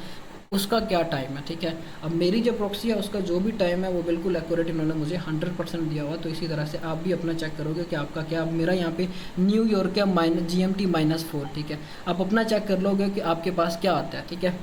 उसका क्या टाइम है, ठीक है। अब मेरी जो प्रॉक्सी है उसका जो भी टाइम है वो बिल्कुल एक्यूरेट इन्होंने मुझे 100% दिया हुआ। तो इसी तरह से आप भी अपना चेक करोगे कि आपका क्या। अब मेरा यहाँ पे न्यूयॉर्क का GMT -4, ठीक है। आप अपना चेक कर लोगे कि आपके पास क्या आता है, ठीक है।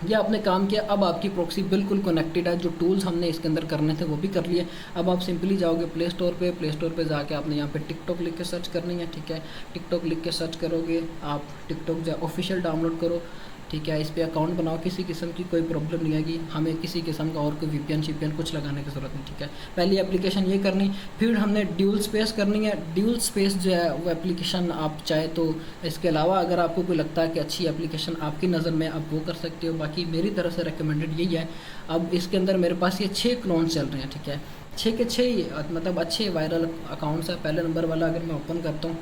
ये आपने काम किया। अब आपकी प्रॉक्सी बिल्कुल कनेक्टेड है। जो टूल्स हमने इसके अंदर करने थे वो भी कर लिए। अब आप सिंपली जाओगे प्ले स्टोर पे जाके आपने यहाँ पे टिकटॉक लिख के सर्च करनी है, ठीक है। टिकटॉक लिख के सर्च करोगे आप, टिकटॉक जो ऑफिशियल डाउनलोड करो, ठीक है। इस पर अकाउंट बनाओ, किसी किस्म की कोई प्रॉब्लम नहीं आएगी। हमें किसी किस्म का और कोई VPN कुछ लगाने की ज़रूरत नहीं, ठीक है। पहली एप्लीकेशन ये करनी, फिर हमने ड्यूल स्पेस करनी है। ड्यूल स्पेस जो है वो एप्लीकेशन आप चाहे तो इसके अलावा अगर आपको कोई लगता है कि अच्छी एप्लीकेशन आपकी नज़र में, आप वो कर सकते हो। बाकी मेरी तरफ से रिकमेंडेड यही है। अब इसके अंदर मेरे पास ये 6 क्लोन चल रहे हैं, ठीक है। 6 के 6 मतलब अच्छे वायरल अकाउंट्स है। पहले नंबर वाला अगर मैं ओपन करता हूँ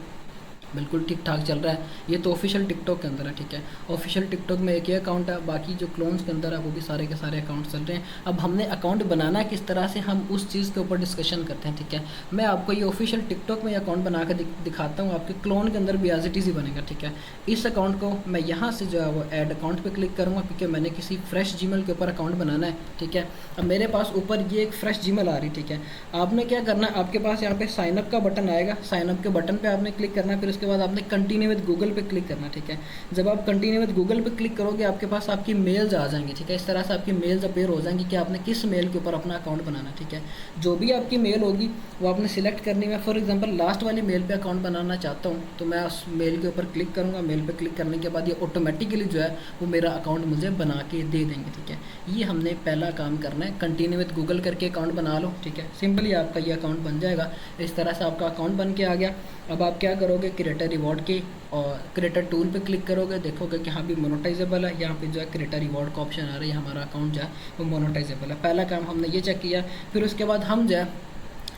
बिल्कुल ठीक ठाक चल रहा है। ये तो ऑफिशियल टिकटॉक के अंदर है, ठीक है। ऑफिशियल टिकटॉक में एक ही अकाउंट है, बाकी जो क्लोन्स के अंदर है वो भी सारे के सारे अकाउंट चल रहे हैं। अब हमने अकाउंट बनाना है किस तरह से, हम उस चीज़ के ऊपर डिस्कशन करते हैं, ठीक है। मैं आपको ये ऑफिशियल टिकटॉक में अकाउंट बना कर दिखाता हूँ। आपके क्लोन के अंदर भी एज इट इज़ ही बनेगा, ठीक है। इस अकाउंट को मैं यहाँ से जो है वो ऐड अकाउंट पर क्लिक करूँगा क्योंकि मैंने किसी फ्रेश जीमेल के ऊपर अकाउंट बनाना है, ठीक है। अब मेरे पास ऊपर ये एक फ्रेश जीमेल आ रही, ठीक है। आपने क्या करना है, आपके पास यहाँ पे साइनअप का बटन आएगा। साइनअप के बटन पर आपने क्लिक करना है। फिर उसके बाद आपने कंटिन्यू विद गूगल पे क्लिक करना, ठीक है। जब आप कंटिन्यू विद गूगल पे क्लिक करोगे आपके पास आपकी मेल्स आ जाएंगी, ठीक है। इस तरह से आपकी मेल्स अपेयर हो जाएंगी कि आपने किस मेल के ऊपर अपना अकाउंट बनाना, ठीक है। जो भी आपकी मेल होगी वो आपने सिलेक्ट करनी है। फॉर एग्जांपल लास्ट वाली मेल पे अकाउंट बनाना चाहता हूँ तो मैं उस मेल के ऊपर क्लिक करूँगा। मेल पे क्लिक करने के बाद ये ऑटोमेटिकली जो है वो मेरा अकाउंट मुझे बना के दे देंगे, ठीक है। ये हमने पहला काम करना है, कंटिन्यू विद गूगल करके अकाउंट बना लो, ठीक है। सिंपली आपका ये अकाउंट बन जाएगा। इस तरह से आपका अकाउंट बन के आ गया। अब आप क्या करोगे, क्रिएटर रिवॉर्ड के और क्रिएटर टूल पे क्लिक करोगे, देखोगे कि हाँ भी मोनेटाइजेबल है। यहाँ पे जो है क्रिएटर रिवॉर्ड का ऑप्शन आ रहा है, हमारा अकाउंट जो है वो मोनेटाइजेबल है। पहला काम हमने ये चेक किया। फिर उसके बाद हम जो है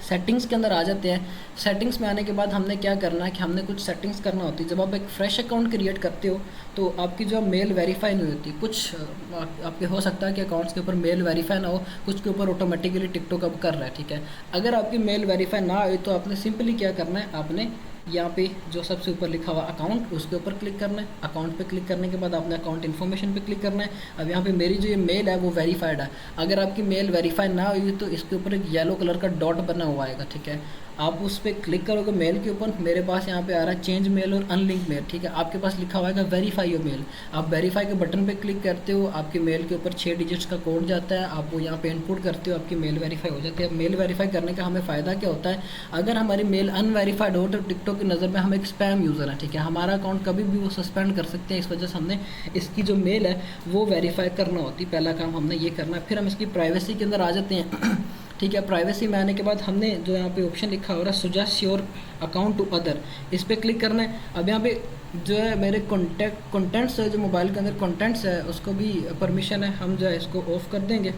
सेटिंग्स के अंदर आ जाते हैं। सेटिंग्स में आने के बाद हमने क्या करना है कि हमने कुछ सेटिंग्स करना होती है। जब आप एक फ्रेश अकाउंट क्रिएट करते हो तो आपकी जो मेल वेरीफाई नहीं होती। कुछ आपके हो सकता है कि अकाउंट्स के ऊपर मेल वेरीफाई ना हो, कुछ के ऊपर ऑटोमेटिकली टिकटॉक अब कर रहा है, ठीक है। अगर आपकी मेल वेरीफाई ना आए तो आपने सिंपली क्या करना है, आपने यहाँ पे जो सबसे ऊपर लिखा हुआ अकाउंट, उसके ऊपर क्लिक करना है। अकाउंट पे क्लिक करने के बाद आपने अकाउंट इन्फॉर्मेशन पे क्लिक करना है। अब यहाँ पे मेरी जो ये मेल है वो वेरीफाइड है। अगर आपकी मेल वेरीफाई ना हुई तो इसके ऊपर एक येलो कलर का डॉट बना हुआ आएगा, ठीक है। आप उस पर क्लिक करोगे मेल के ऊपर, मेरे पास यहाँ पे आ रहा है चेंज मेल और अनलिंक मेल, ठीक है। आपके पास लिखा हुआ है वेरीफाई योर मेल। आप वेरीफाई के बटन पे क्लिक करते हो, आपके मेल के ऊपर 6 डिजिट्स का कोड जाता है, आप वो यहाँ पे इनपुट करते हो, आपकी मेल वेरीफाई हो जाती है। अब मेल वेरीफाई करने का हमें फ़ायदा क्या होता है, अगर हमारी मेल अनवेरीफाइड हो तो टिकटॉक की नज़र में हम एक स्पैम यूज़र हैं, ठीक है। हमारा अकाउंट कभी भी वो सस्पेंड कर सकते हैं। इस वजह से हमने इसकी जो मेल है वो वेरीफाई करना होती है। पहला काम हमने ये करना है। फिर हम इसकी प्राइवेसी के अंदर आ जाते हैं, ठीक है। प्राइवेसी में आने के बाद हमने जो यहाँ पे ऑप्शन लिखा हो रहा है suggest your account to other, इस पर क्लिक करना है। अब यहाँ पे जो है मेरे कंटेंट्स है, जो मोबाइल के अंदर कंटेंट्स है उसको भी परमिशन है, हम जो है इसको ऑफ कर देंगे।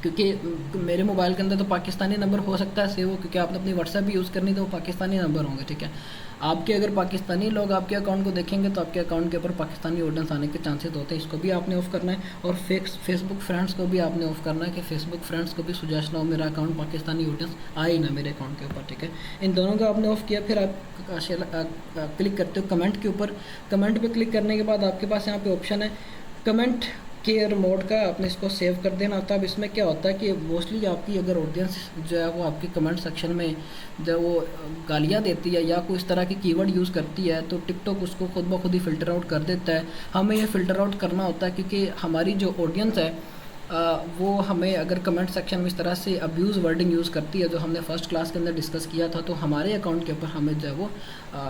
क्योंकि मेरे मोबाइल के अंदर तो पाकिस्तानी नंबर हो सकता है सेव हो, क्योंकि आपने अपनी व्हाट्सएप भी यूज़ करनी तो वो पाकिस्तानी नंबर होंगे, ठीक है। आपके अगर पाकिस्तानी लोग आपके अकाउंट को देखेंगे तो आपके अकाउंट के ऊपर पाकिस्तानी ऑडियंस आने के चांसेस होते हैं। इसको भी आपने ऑफ करना है। और फेसबुक फ्रेंड्स को भी आपने ऑफ करना है कि फेसबुक फ्रेंड्स को भी सुजेस्ट ना हो मेरा अकाउंट पाकिस्तानी ऑडियंस आए ना मेरे अकाउंट के ऊपर, ठीक है। इन दोनों का आपने ऑफ किया। फिर आप क्लिक करते हो कमेंट के ऊपर। कमेंट पर क्लिक करने के बाद आपके पास यहाँ पे ऑप्शन है कमेंट केयर मोड का, आपने इसको सेव कर देना। तब इसमें क्या होता है कि मोस्टली आपकी अगर ऑडियंस जो है वो आपके कमेंट सेक्शन में जब वो गालियाँ देती है या कोई इस तरह की कीवर्ड यूज़ करती है तो टिकटॉक उसको खुद ब खुद ही फ़िल्टर आउट कर देता है। हमें ये फ़िल्टर आउट करना होता है क्योंकि हमारी जो ऑडियंस है वो हमें अगर कमेंट सेक्शन में इस तरह से अब्यूज़ वर्डिंग यूज़ करती है, जो हमने फर्स्ट क्लास के अंदर डिस्कस किया था, तो हमारे अकाउंट के ऊपर हमें जो है वो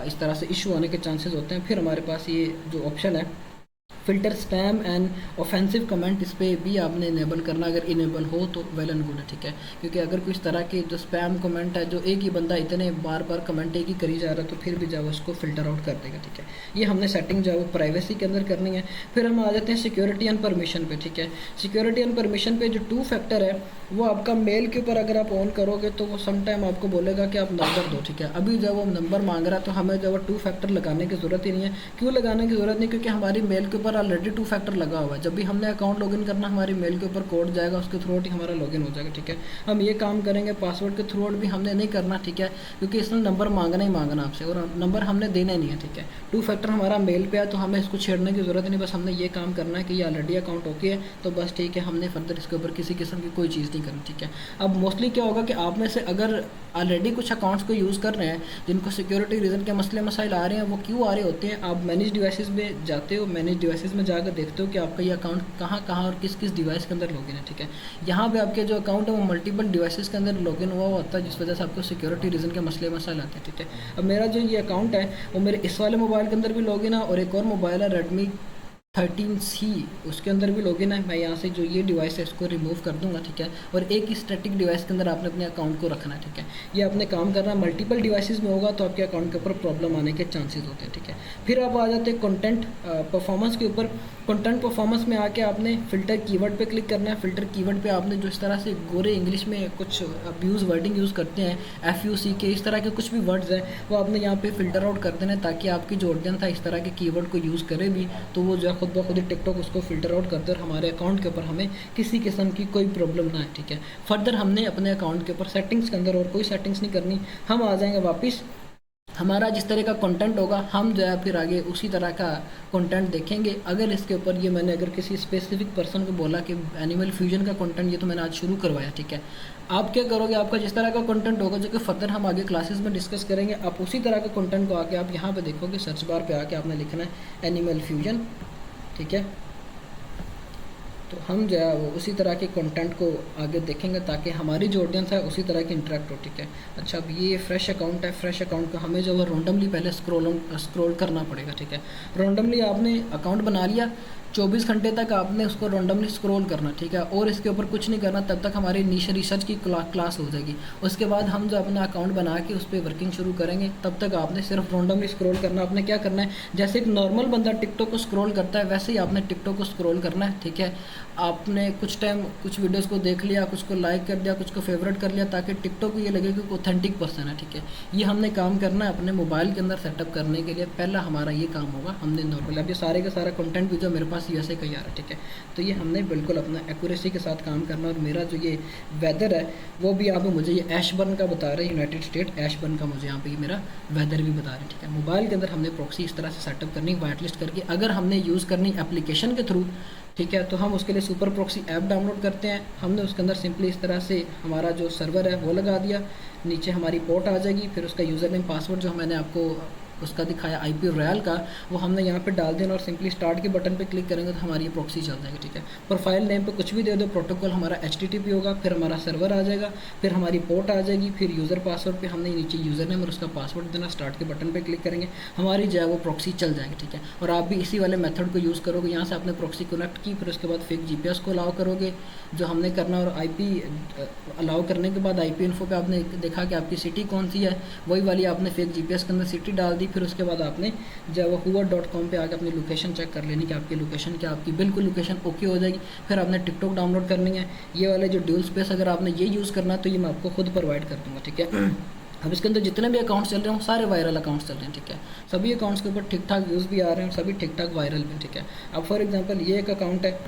इस तरह से इशू होने के चांसेस होते हैं। फिर हमारे पास ये जो ऑप्शन है filter spam and offensive comment, इस पर भी आपने इनेबल करना। अगर इनेबल हो तो वेल एंड गुड है, ठीक है। क्योंकि अगर कोई इस तरह के जो स्पैम कमेंट है, जो एक ही बंदा इतने बार बार कमेंट एक ही करी जा रहा है, तो फिर भी जो उसको फ़िल्टर आउट कर देगा, ठीक है। ये हमने सेटिंग जो है वो प्राइवेसी के अंदर करनी है। फिर हम आ जाते हैं सिक्योरिटी एंड परमिशन पे, ठीक है। सिक्योरिटी एंड परमिशन पे जो 2 फैक्टर है वो आपका मेल के ऊपर अगर आप ऑन करोगे तो वो सम टाइम आपको बोलेगा कि आप नंबर दो, ठीक है। अभी जब वो नंबर मांग रहा है तो हमें जब वो 2 फैक्टर लगाने की ज़रूरत ही नहीं है। क्यों लगाने की ज़रूरत नहीं, क्योंकि हमारी मेल के ऊपर ऑलरेडी 2 फैक्टर लगा हुआ है। जब भी हमने अकाउंट लॉगिन करना हमारी मेल के ऊपर कोड जाएगा, उसके थ्रू ही हमारा लॉगिन हो जाएगा, ठीक है। हम ये काम करेंगे, पासवर्ड के थ्रू भी हमने नहीं करना, ठीक है, क्योंकि इसने नंबर मांगना ही मांगना आपसे और नंबर हमने देना ही नहीं है, ठीक है। 2 फैक्टर हमारा मेल पे है तो हमें इसको छेड़ने की ज़रूरत नहीं। बस हमने ये काम करना है कि ये ऑलरेडी अकाउंट ओके है तो बस ठीक है, हमने फर्दर इसके ऊपर किसी किस्म की कोई चीज़ नहीं करनी, ठीक है। अब मोस्टली क्या होगा कि आप में से अगर ऑलरेडी कुछ अकाउंट्स को यूज़ कर रहे हैं जिनको सिक्योरिटी रीज़न के मसले मसाइल आ रहे हैं, वो क्यों आ रहे होते हैं, आप मैनेज डिवाइसेस में जाते हो, मैनेज डिवाइसेस में जाकर देखते हो कि आपका ये अकाउंट कहाँ कहाँ और किस किस डिवाइस के अंदर लॉगिन है, ठीक है। यहाँ पे आपके जो अकाउंट है वो मल्टीपल डिवाइसेस के अंदर लॉगिन हुआ होता है, जिस वजह से आपको सिक्योरिटी रीज़न के मसले मसाइल आते हैं, ठीक है। अब मेरा जो ये अकाउंट है वो मेरे इस वाले मोबाइल के अंदर भी लॉगिन है और एक और मोबाइल है Redmi 13C, उसके अंदर भी लॉगिन है। मैं यहाँ से जो ये डिवाइस है इसको रिमूव कर दूंगा, ठीक है। और एक ही स्टैटिक डिवाइस के अंदर आपने अपने अकाउंट को रखना है, ठीक है। ये आपने काम करना, मल्टीपल डिवाइसेस में होगा तो आपके अकाउंट के ऊपर प्रॉब्लम आने के चांसेस होते हैं, ठीक है। फिर आप आ जाते हैं कंटेंट परफॉर्मेंस के ऊपर। कंटेंट परफॉर्मेंस में आके आपने फ़िल्टर कीवर्ड पे क्लिक करना है। फ़िल्टर कीवर्ड पे आपने जो इस तरह से गोरे इंग्लिश में कुछ अब्यूज़ वर्डिंग यूज़ करते हैं, FUCK, इस तरह के कुछ भी वर्ड्स हैं वो आपने यहाँ पे फ़िल्टर आउट कर देना है, ताकि आपकी जो ऑडियंस है इस तरह के कीवर्ड को यूज़ करे भी तो वो जो है खुद ब खुद ही टिकटॉक उसको फ़िल्टर आउट कर दे और हमारे अकाउंट के ऊपर हमें किसी किस्म की कोई प्रॉब्लम ना है, ठीक है। फर्दर हमने अपने अकाउंट के ऊपर सेटिंग्स के अंदर और कोई सेटिंग्स नहीं करनी। हम आ जाएंगे वापस, हमारा जिस तरह का कंटेंट होगा हम जो है फिर आगे उसी तरह का कंटेंट देखेंगे। अगर इसके ऊपर ये मैंने अगर किसी स्पेसिफिक पर्सन को बोला कि एनिमल फ्यूजन का कंटेंट ये तो मैंने आज शुरू करवाया, ठीक है। आप क्या करोगे, आपका जिस तरह का कंटेंट होगा जो कि फर्दर हम आगे क्लासेस में डिस्कस करेंगे, आप उसी तरह का कंटेंट को आके आप यहाँ पे देखोगे, सर्च बार पे आके आपने लिखना है एनिमल फ्यूजन, ठीक है। तो हम जो है वो उसी तरह के कंटेंट को आगे देखेंगे ताकि हमारी जो ऑडियंस है उसी तरह की इंटरेक्ट हो, ठीक है। अच्छा, अब ये फ्रेश अकाउंट है, फ्रेश अकाउंट को हमें जो है रैंडमली पहले स्क्रॉल करना पड़ेगा, ठीक है। रैंडमली आपने अकाउंट बना लिया, 24 घंटे तक आपने उसको रैंडमली स्क्रॉल करना, ठीक है, और इसके ऊपर कुछ नहीं करना तब तक हमारी नीश रिसर्च की क्लास हो जाएगी। उसके बाद हम जो अपना अकाउंट बना के उस पर वर्किंग शुरू करेंगे, तब तक आपने सिर्फ रैंडमली स्क्रॉल करना। आपने क्या करना है, जैसे एक नॉर्मल बंदा टिकटॉक को स्क्रॉल करता है वैसे ही आपने टिकटॉक को स्क्रॉल करना है, ठीक है। आपने कुछ टाइम कुछ वीडियोस को देख लिया, कुछ को लाइक कर दिया, कुछ को फेवरेट कर लिया, ताकि टिकटॉक को ये लगे कि ऑथेंटिक पर्सन है, ठीक है। ये हमने काम करना है अपने मोबाइल के अंदर सेटअप करने के लिए। पहला हमारा ये काम होगा, हमने नॉर्मल, अब ये सारे का सारा कंटेंट भी जो मेरे पास यूएसए का ही आ रहा है, ठीक है। तो ये हमने बिल्कुल अपना एक्यूरेसी के साथ काम करना। और मेरा जो ये वेदर है वो भी यहाँ पे मुझे ये ऐशबर्न का बता रहे हैं, यूनाइटेड स्टेट ऐशबर्न का मुझे यहाँ पे ये मेरा वेदर भी बता रहे हैं, ठीक है। मोबाइल के अंदर हमने प्रॉक्सी इस तरह से सेटअप करनी, वाइट लिस्ट करके। अगर हमने यूज़ करनी एप्लीकेशन के थ्रू, ठीक है, तो हम उसके लिए सुपर प्रॉक्सी ऐप डाउनलोड करते हैं। हमने उसके अंदर सिंपली इस तरह से हमारा जो सर्वर है वो लगा दिया, नीचे हमारी पोर्ट आ जाएगी, फिर उसका यूज़र नेम पासवर्ड जो मैंने आपको उसका दिखाया आईपी रॉयल का, वो हमने यहाँ पे डाल देना और सिंपली स्टार्ट के बटन पे क्लिक करेंगे तो हमारी ये प्रॉक्सी चल जाएगी, ठीक है। प्रोफाइल नेम पे कुछ भी दे दो, प्रोटोकॉल हमारा एचटीटीपी होगा, फिर हमारा सर्वर आ जाएगा, फिर हमारी पोर्ट आ जाएगी, फिर यूज़र पासवर्ड पे हमने नीचे यूज़र नेम और उसका पासवर्ड देना, स्टार्ट के बटन पर क्लिक करेंगे, हमारी जो है वो प्रॉक्सी चल जाएगी, ठीक है। और आप भी इसी वाले मेथड को यूज़ करोगे। यहाँ से आपने प्रॉक्सी कनेक्ट की, फिर उसके बाद फेक जीपीएस को अलाउ करोगे जो हमने करना, और आईपी अलाउ करने के बाद आईपी इन्फो पे आपने देखा कि आपकी सिटी कौन सी है, वही वाली आपने फेक जीपीएस के अंदर सिटी डाल दी। फिर उसके बाद आपने जब वो hoover.com पे आकर अपनी लोकेशन चेक कर लेनी कि आपकी लोकेशन क्या, आपकी बिल्कुल लोकेशन ओके हो जाएगी। फिर आपने टिकटॉक डाउनलोड करनी है। ये वाले जो ड्यूल स्पेस अगर आपने ये यूज़ करना है तो ये मैं आपको खुद प्रोवाइड कर दूँगा, ठीक है। अब इसके अंदर जितने भी अकाउंट्स चल रहे हैं वो सारे वायरल अकाउंट्स चल रहे हैं, ठीक है। सभी अकाउंट्स के ऊपर ठीक ठाक व्यूज़ भी आ रहे हैं, सभी ठीक ठाक वायरल भी, ठीक है। अब फॉर एग्जांपल ये एक अकाउंट है,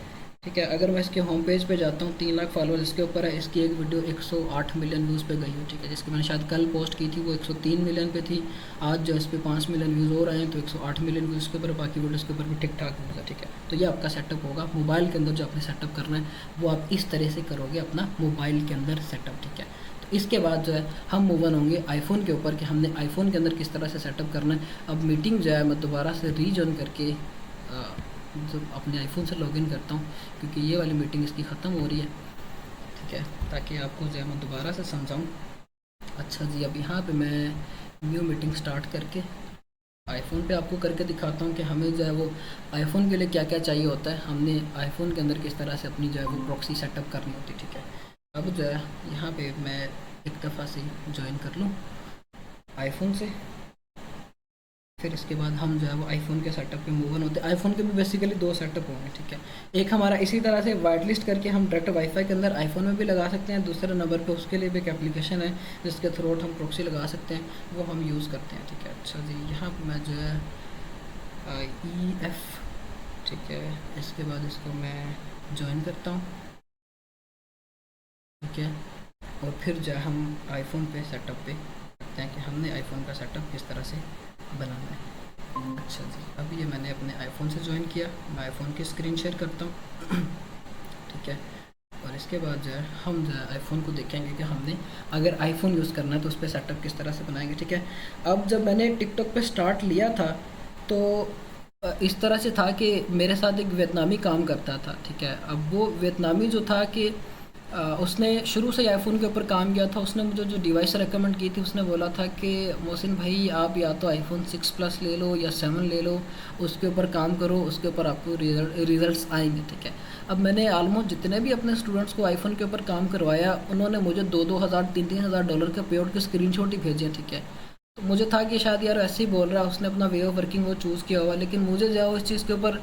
ठीक है। अगर मैं इसके होम पेज पे जाता हूँ, 3 लाख फॉलोअर्स इसके ऊपर है। इसकी एक वीडियो 108 मिलियन व्यूज़ पे गई हो, ठीक है। जिसकी मैंने शायद कल पोस्ट की थी वो 103 मिलियन पे थी। आज जो इस पर 5 मिलियन व्यूज़ हो रहे हैं तो 108 मिलियन व्यूज़ के ऊपर, बाकी वीडियोज़ के ऊपर भी ठीक ठाक व्यूज़ है, ठीक है। तो ये आपका सेटअप होगा मोबाइल के अंदर। जो आपने सेटअप करना है वो आप इस तरह से करोगे अपना मोबाइल के अंदर सेटअप, ठीक है। इसके बाद जो है हम मूव ऑन होंगे आईफोन के ऊपर कि हमने आईफोन के अंदर किस तरह से सेटअप करना है। अब मीटिंग जो है मैं दोबारा से रीजॉइन करके जब अपने आईफोन से लॉगिन करता हूँ, क्योंकि ये वाली मीटिंग इसकी ख़त्म हो रही है, ठीक है, ताकि आपको जो है मैं दोबारा से समझाऊँ। अच्छा जी, अब यहाँ पे मैं न्यू मीटिंग स्टार्ट करके आईफोन पे आपको करके दिखाता हूँ कि हमें जो है वो आईफोन के लिए क्या क्या चाहिए होता है। हमने आईफोन के अंदर किस तरह से अपनी जो है वो प्रॉक्सी सेटअप करनी होती है, ठीक है। अब जो है यहाँ पे मैं एक दफ़ा से ज्वाइन कर लूँ आईफोन से, फिर इसके बाद हम जो है वो आईफोन के सेटअप पे मूव ऑन होते हैं। आईफोन के भी बेसिकली 2 सेटअप होंगे, ठीक है। एक हमारा इसी तरह से वाइट लिस्ट करके हम डायरेक्ट वाईफाई के अंदर आईफोन में भी लगा सकते हैं। दूसरे नंबर पे उसके लिए भी एक एप्लीकेशन है जिसके थ्रू हम प्रॉक्सी लगा सकते हैं, वो हम यूज़ करते हैं, ठीक है। अच्छा जी, यहाँ पर मैं जो है EF, ठीक है, इसके बाद इसको मैं ज्वाइन करता हूँ, ठीक है। और फिर जो है हम आईफोन पे सेटअप पे करते हैं कि हमने आईफोन का सेटअप किस तरह से बनाना है। अच्छा जी, अभी ये मैंने अपने आईफोन से ज्वाइन किया। मैं आईफोन की स्क्रीन शेयर करता हूँ, ठीक है। और इसके बाद जो है हम जो है आईफोन को देखेंगे कि हमने अगर आईफोन यूज़ करना है तो उस पर सेटअप किस तरह से बनाएंगे, ठीक है। अब जब मैंने टिकटॉक पे स्टार्ट लिया था तो इस तरह से था कि मेरे साथ एक वियतनामी काम करता था, ठीक है। अब वो वियतनामी जो था कि उसने शुरू से आईफोन के ऊपर काम किया था। उसने मुझे जो डिवाइस रेकमेंड की थी उसने बोला था कि मोहसिन भाई आप या तो आईफोन 6 प्लस ले लो या 7 ले लो, उसके ऊपर काम करो, उसके ऊपर आपको रिजल्ट्स आएंगे, ठीक है। अब मैंने ऑलमोस्ट जितने भी अपने स्टूडेंट्स को आईफोन के ऊपर काम करवाया उन्होंने मुझे 2-2 हज़ार 3-3 हज़ार डॉलर के पेआउट के स्क्रीनशॉट ही भेजे, ठीक है। तो मुझे था कि शायद यार ऐसे ही बोल रहा है, उसने अपना वे ऑफ वर्किंग वो चूज़ किया हुआ, लेकिन मुझे जो है उस चीज़ के ऊपर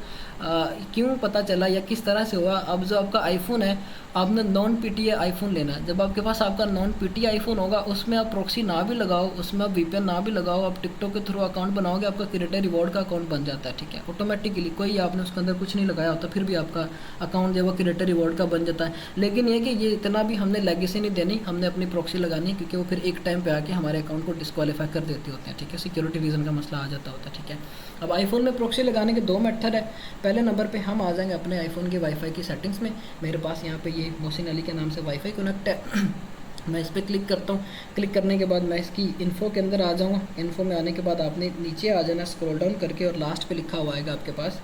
क्यों पता चला या किस तरह से हुआ। अब जो आपका आईफोन है आपने नॉन पीटीए आईफोन लेना है। जब आपके पास आपका नॉन पीटीए आईफोन होगा उसमें आप प्रॉक्सी ना भी लगाओ, उसमें आप वीपीएन ना भी लगाओ, आप टिकटॉक के थ्रू अकाउंट बनाओगे, आपका क्रिएटर रिवॉर्ड का अकाउंट बन जाता है, ठीक है। ऑटोमेटिकली कोई आपने उसके अंदर कुछ नहीं लगाया होता, फिर भी आपका अकाउंट जो है वो क्रिएटर रिवॉर्ड का बन जाता है। लेकिन ये कि ये इतना भी हमने लेगेसी नहीं देनी, हमने अपनी प्रॉक्सी लगानी है, क्योंकि वो फिर एक टाइम पर आके हमारे अकाउंट को डिस्क्वालीफाई कर देते होते हैं, ठीक है। सिक्योरिटी रीज़न का मसला आ जाता होता है, ठीक है। अब आईफोन में प्रॉक्सी लगाने के 2 मेथड है। पहले नंबर पे हम आ जाएंगे अपने आईफोन के वाईफाई की सेटिंग्स में। मेरे पास यहाँ पे ये मोहसिन अली के नाम से वाईफाई कनेक्ट है मैं इस पर क्लिक करता हूँ। क्लिक करने के बाद मैं इसकी इन्फो के अंदर आ जाऊँगा। इन्फो में आने के बाद आपने नीचे आ जाना, स्क्रॉल डाउन करके, और लास्ट पे लिखा हुआ आएगा आपके पास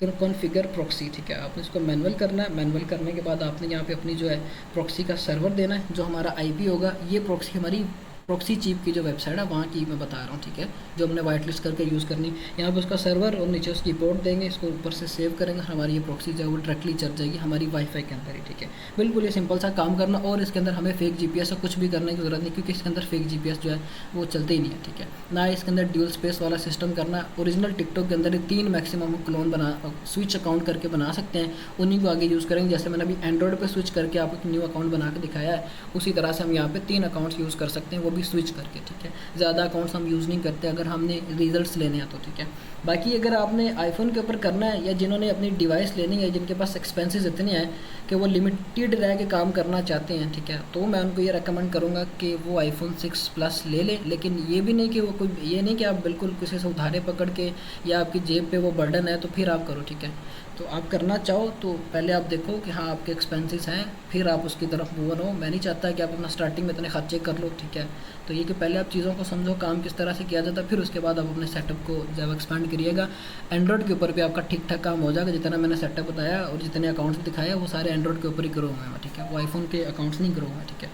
कॉन्फ़िगर प्रॉक्सी, ठीक है। आपने इसको मैनुअल करना है। मैनुअल करने के बाद आपने यहाँ पे अपनी जो है प्रॉक्सी का सर्वर देना है, जो हमारा आईपी होगा। ये प्रॉक्सी हमारी प्रॉक्सी चीप की जो वेबसाइट है वहाँ की मैं बता रहा हूँ, ठीक है, जो हमने वाइट लिस्ट करके यूज़ करनी। यहाँ पे उसका सर्वर और नीचे उसकी पोर्ट देंगे, इसको ऊपर से सेव करेंगे, हमारी ये प्रॉक्सी जो है वो डायरेक्टली चल जाएगी हमारी वाईफाई के अंदर ही, ठीक है। बिल्कुल ये सिंपल सा काम करना, और इसके अंदर हमें फेक जीपीएस या कुछ भी करने की ज़रूरत नहीं, क्योंकि इसके अंदर फेक जीपीएस जो है वो चलते ही नहीं है, ठीक है। ना इसके अंदर ड्यूल स्पेस वाला सिस्टम करना, ओरिजिनल टिकटॉक के अंदर 3 मैक्सिमम क्लोन बना स्विच अकाउंट करके बना सकते हैं, उन्हीं को आगे यूज़ करेंगे। जैसे मैंने अभी एंड्रॉयड पे स्विच करके आपको एक न्यू अकाउंट बना के दिखाया है, उसी तरह से हम यहाँ पे 3 अकाउंट्स यूज़ कर सकते हैं, वो भी स्विच करके, ठीक है। ज़्यादा अकाउंट्स हम यूज़ नहीं करते अगर हमने रिजल्ट्स लेने हैं तो, ठीक है। बाकी अगर आपने आईफोन के ऊपर करना है, या जिन्होंने अपनी डिवाइस लेनी है, जिनके पास एक्सपेंसेस इतने हैं कि वो लिमिटेड रह के काम करना चाहते हैं, ठीक है, तो मैं उनको ये रेकमेंड करूँगा कि वो आईफोन 6 प्लस ले लें। लेकिन ये भी नहीं कि वो कोई, ये नहीं कि आप बिल्कुल किसी से उधारे पकड़ के या आपकी जेब पे वो बर्डन है तो फिर आप करो, ठीक है। तो आप करना चाहो तो पहले आप देखो कि हाँ आपके एक्सपेंसेस हैं, फिर आप उसकी तरफ मूव हो। मैं नहीं चाहता कि आप अपना स्टार्टिंग में इतने खर्चे कर लो, ठीक है। तो ये कि पहले आप चीज़ों को समझो काम किस तरह से किया जाता है, फिर उसके बाद आप अपने सेटअप को जब एक्सपेंड करिएगा। एंड्रॉयड के ऊपर भी आपका ठीक ठाक काम हो जाएगा, जितना मैंने सेटअप बताया और जितने अकाउंट्स दिखाए वो सारे एंड्रॉयड के ऊपर ही ग्रो हुए हैं, ठीक है। वो आईफोन के अकाउंट्स नहीं ग्रो हुए हैं, ठीक है।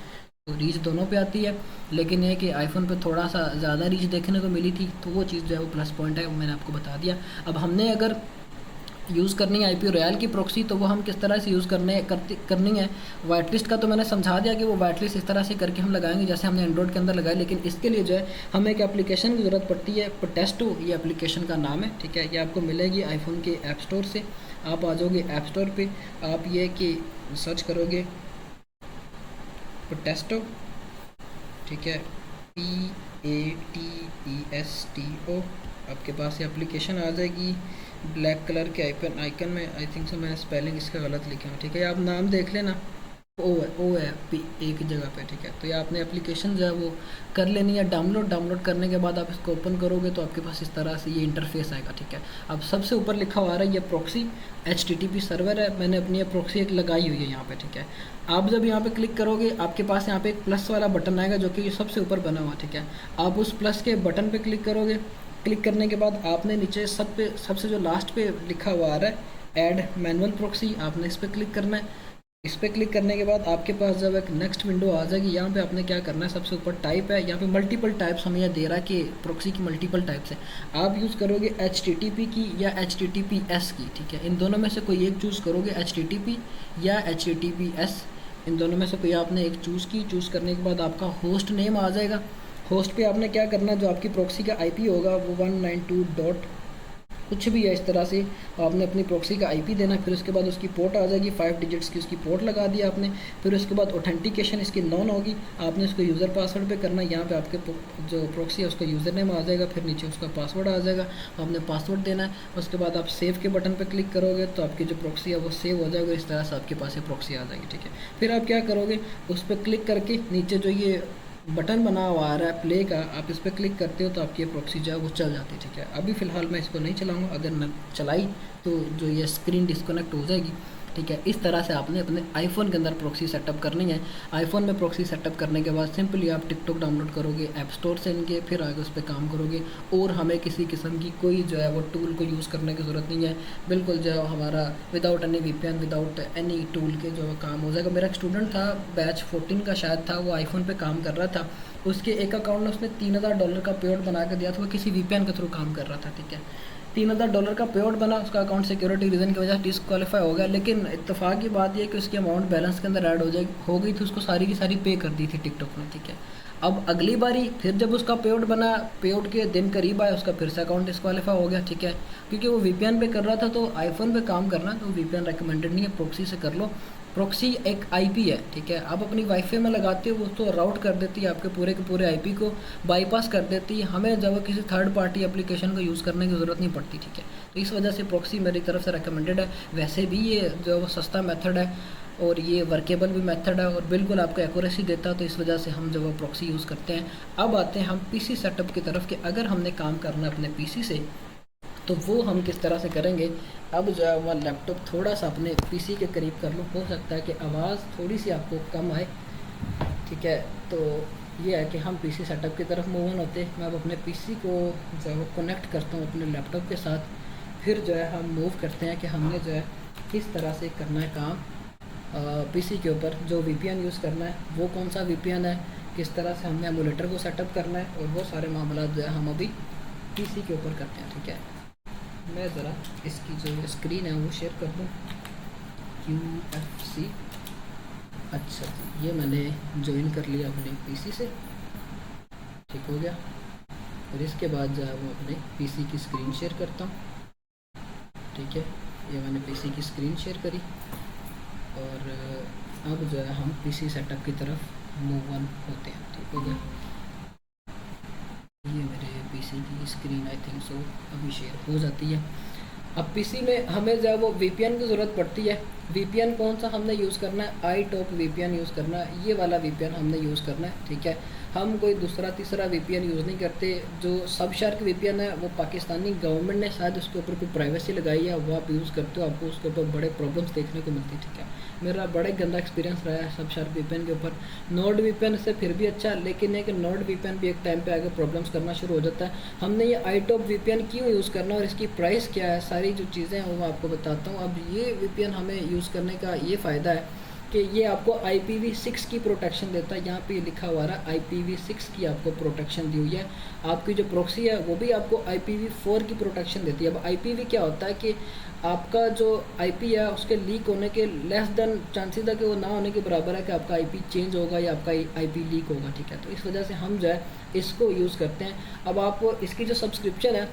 तो रीच दोनों पे आती है, लेकिन ये कि आईफोन पे थोड़ा सा ज़्यादा रीच देखने को मिली थी, तो वो चीज़ जो है वो प्लस पॉइंट है, वो मैंने आपको बता दिया। अब हमने अगर यूज़ करनी है आईपी रॉयल की प्रॉक्सी, तो वो हम किस तरह से यूज़ करनी है। वाइट लिस्ट का तो मैंने समझा दिया कि वो वाइट लिस्ट इस तरह से करके हम लगाएंगे जैसे हमने एंड्रॉयड के अंदर लगाया। लेकिन इसके लिए जो है हमें एक एप्लीकेशन की ज़रूरत पड़ती है, पोटेस्टो ये एप्लीकेशन का नाम है, ठीक है। ये आपको मिलेगी आईफोन के ऐप स्टोर से। आप आ जाओगे ऐप स्टोर पर, आप ये कि सर्च करोगे पोटेस्टो, ठीक है, PATESTO। आपके पास ये एप्लीकेशन आ जाएगी ब्लैक कलर के आइकन में। आई थिंक से मैंने स्पेलिंग इसका गलत लिखा है, ठीक है। आप नाम देख लेना, ओ है एक जगह पे, ठीक है। तो ये आपने एप्लीकेशन जो है वो कर लेनी है डाउनलोड करने के बाद आप इसको ओपन करोगे तो आपके पास इस तरह से ये इंटरफेस आएगा, ठीक है। अब सबसे ऊपर लिखा हुआ आ रहा है ये प्रॉक्सी HTTP सर्वर है, मैंने अपनी ये प्रॉक्सी एक लगाई हुई है यहाँ पे, ठीक है। आप जब यहाँ पे क्लिक करोगे आपके पास यहाँ पे एक प्लस वाला बटन आएगा जो कि सबसे ऊपर बना हुआ, ठीक है। आप उस प्लस के बटन पे क्लिक करोगे, क्लिक करने के बाद आपने नीचे सबसे जो लास्ट पे लिखा हुआ आ रहा है ऐड मैनुअल प्रॉक्सी, आपने इस पर क्लिक करना है। इस पर क्लिक करने के बाद आपके पास जब एक नेक्स्ट विंडो आ जाएगी, यहाँ पे आपने क्या करना है, सबसे ऊपर टाइप है, यहाँ पे मल्टीपल टाइप्स हमें यह दे रहा है कि प्रॉक्सी की मल्टीपल टाइप्स है। आप यूज़ करोगे HTTP की या HTTPS की, ठीक है। इन दोनों में से कोई एक चूज़ करोगे, HTTP या HTTPS, इन दोनों में से कोई आपने एक चूज़ करने के बाद आपका होस्ट नेम आ जाएगा। होस्ट पे आपने क्या करना है, जो आपकी प्रॉक्सी का IP होगा वो 192 डॉट कुछ भी है इस तरह से आपने अपनी प्रॉक्सी का IP देना। फिर उसके बाद उसकी पोर्ट आ जाएगी, 5 डिजिट्स की उसकी पोर्ट लगा दी आपने। फिर उसके बाद ऑथेंटिकेशन इसकी नॉन होगी, आपने इसको यूज़र पासवर्ड पे करना है। यहाँ पे आपके जो प्रॉक्सी है उसका यूज़र नेम आ जाएगा, फिर नीचे उसका पासवर्ड आ जाएगा, आपने पासवर्ड देना है। उसके बाद आप सेव के बटन पर क्लिक करोगे तो आपकी जो प्रॉक्सी है वो सेव हो जाएगा, इस तरह से आपके पास ये प्रॉक्सी आ जाएगी, ठीक है। फिर आप क्या करोगे, उस पर क्लिक करके नीचे जो ये बटन बना हुआ आ रहा है प्ले का, आप इस पर क्लिक करते हो तो आपकी प्रॉक्सी जो है वो चल जाती है, ठीक है। अभी फ़िलहाल मैं इसको नहीं चलाऊंगा, अगर मैं चलाई तो जो ये स्क्रीन डिस्कनेक्ट हो जाएगी, ठीक है। इस तरह से आपने अपने आईफोन के अंदर प्रॉक्सी सेटअप करनी है। आईफोन में प्रॉक्सी सेटअप करने के बाद सिंपली आप टिकटॉक डाउनलोड करोगे ऐप स्टोर से इनके, फिर आगे उस पर काम करोगे, और हमें किसी किस्म की कोई जो है वो टूल को यूज़ करने की ज़रूरत नहीं है। बिल्कुल जो है हमारा without any VPN, without any tool के जो काम हो जाएगा। मेरा एक स्टूडेंट था, बैच 14 का शायद था, वो आईफोन पर काम कर रहा था, उसके एक अकाउंट में उसने $3000 का पेआउट बना के दिया था, वो किसी VPN के थ्रू काम कर रहा था, ठीक है। $3000 का पेआउट बना, उसका अकाउंट सिक्योरिटी रीज़न की वजह से डिसक्वालीफाई हो गया। लेकिन इत्तेफाक की बात यह कि उसकी अमाउंट बैलेंस के अंदर ऐड हो गई थी, उसको सारी की सारी पे कर दी थी टिकटॉक ने, ठीक है। अब अगली बारी फिर जब उसका पेआउट बना, पेआउट के दिन करीब आया, उसका फिर से अकाउंट डिसक्वालीफाई हो गया, ठीक है। क्योंकि वो VPN पे कर रहा था, तो आईफोन पे काम करना तो VPN रिकमेंडेड नहीं है, प्रॉक्सी से कर लो। प्रॉक्सी एक IP है, ठीक है। आप अपनी वाईफाई में लगाते हो, वो तो राउट कर देती है आपके पूरे के पूरे IP को बाईपास कर देती है। हमें जब किसी थर्ड पार्टी एप्लीकेशन को यूज़ करने की ज़रूरत नहीं पड़ती, ठीक है। तो इस वजह से प्रॉक्सी मेरी तरफ से रिकमेंडेड है। वैसे भी ये जो वो सस्ता मेथड है और ये वर्केबल भी मेथड है और बिल्कुल आपको एक्यूरेसी देता है, तो इस वजह से हम जो वो प्रॉक्सी यूज़ करते हैं। अब आते हैं हम PC सेटअप की तरफ कि अगर हमने काम करना है अपने PC से तो वो हम किस तरह से करेंगे। अब जो है वह लैपटॉप थोड़ा सा अपने PC के करीब कर लो, हो सकता है कि आवाज़ थोड़ी सी आपको कम आए, ठीक है। तो ये है कि हम PC सेटअप की तरफ मूव ऑन होते हैं। मैं अब अपने PC को जो है वो कनेक्ट करता हूँ अपने लैपटॉप के साथ, फिर जो है हम मूव करते हैं कि हमने जो है किस तरह से करना है काम PC के ऊपर। जो VPN यूज़ करना है वो कौन सा VPN है, किस तरह से हमने एमुलेटर को सेटअप करना है, और वो सारे मामला जो है हम अभी पीसी के ऊपर करते हैं। ठीक है, मैं ज़रा इसकी जो स्क्रीन है वो शेयर कर दूँ। QFC, अच्छा जी, ये मैंने ज्वाइन कर लिया अपने पीसी से, ठीक हो गया। और इसके बाद जो है वो अपने पीसी की स्क्रीन शेयर करता हूँ। ठीक है, ये मैंने पीसी की स्क्रीन शेयर करी, और अब जो है हम पीसी सेटअप की तरफ मूव ऑन होते हैं। ठीक हो गया, ये मेरे पीसी की स्क्रीन आई थिंक सो अभी शेयर हो जाती है। अब पीसी में हमें जो है वो वीपीएन की ज़रूरत पड़ती है। वीपीएन कौन सा हमने यूज़ करना है? iTop वीपीएन यूज़ करना है, ये वाला वीपीएन हमने यूज़ करना है। ठीक है, हम कोई दूसरा तीसरा वीपीएन यूज़ नहीं करते। जो सबशार्क वीपीएन है वो पाकिस्तानी गवर्नमेंट ने शायद उसके ऊपर कोई प्राइवेसी लगाई है, वो आप यूज़ करते हो, आपको उसके ऊपर बड़े प्रॉब्लम्स देखने को मिलती है। ठीक है, मेरा बड़े गंदा एक्सपीरियंस रहा है सबशार्क वीपीएन के ऊपर। नोड वीपीएन से फिर भी अच्छा, लेकिन एक नोड वीपीएन भी एक टाइम पे आगे प्रॉब्लम्स करना शुरू हो जाता है। हमने ये iTop वीपीएन क्यों यूज़ करना और इसकी प्राइस क्या है, सारी जो चीज़ें हैं वो मैं आपको बताता हूँ। अब ये वीपीएन हमें यूज़ करने का ये फ़ायदा है कि ये आपको IPv6 की प्रोटेक्शन देता है। यहाँ पे लिखा हुआ है IPv6 की आपको प्रोटेक्शन दी हुई है। आपकी जो प्रॉक्सी है वो भी आपको IPv4 की प्रोटेक्शन देती है। अब IPv क्या होता है कि आपका जो IP है उसके लीक होने के लेस देन चांसेस है कि वो ना होने के बराबर है कि आपका IP चेंज होगा या आपका IP लीक होगा। ठीक है, तो इस वजह से हम जो है इसको यूज़ करते हैं। अब आप इसकी जो सब्सक्रिप्शन है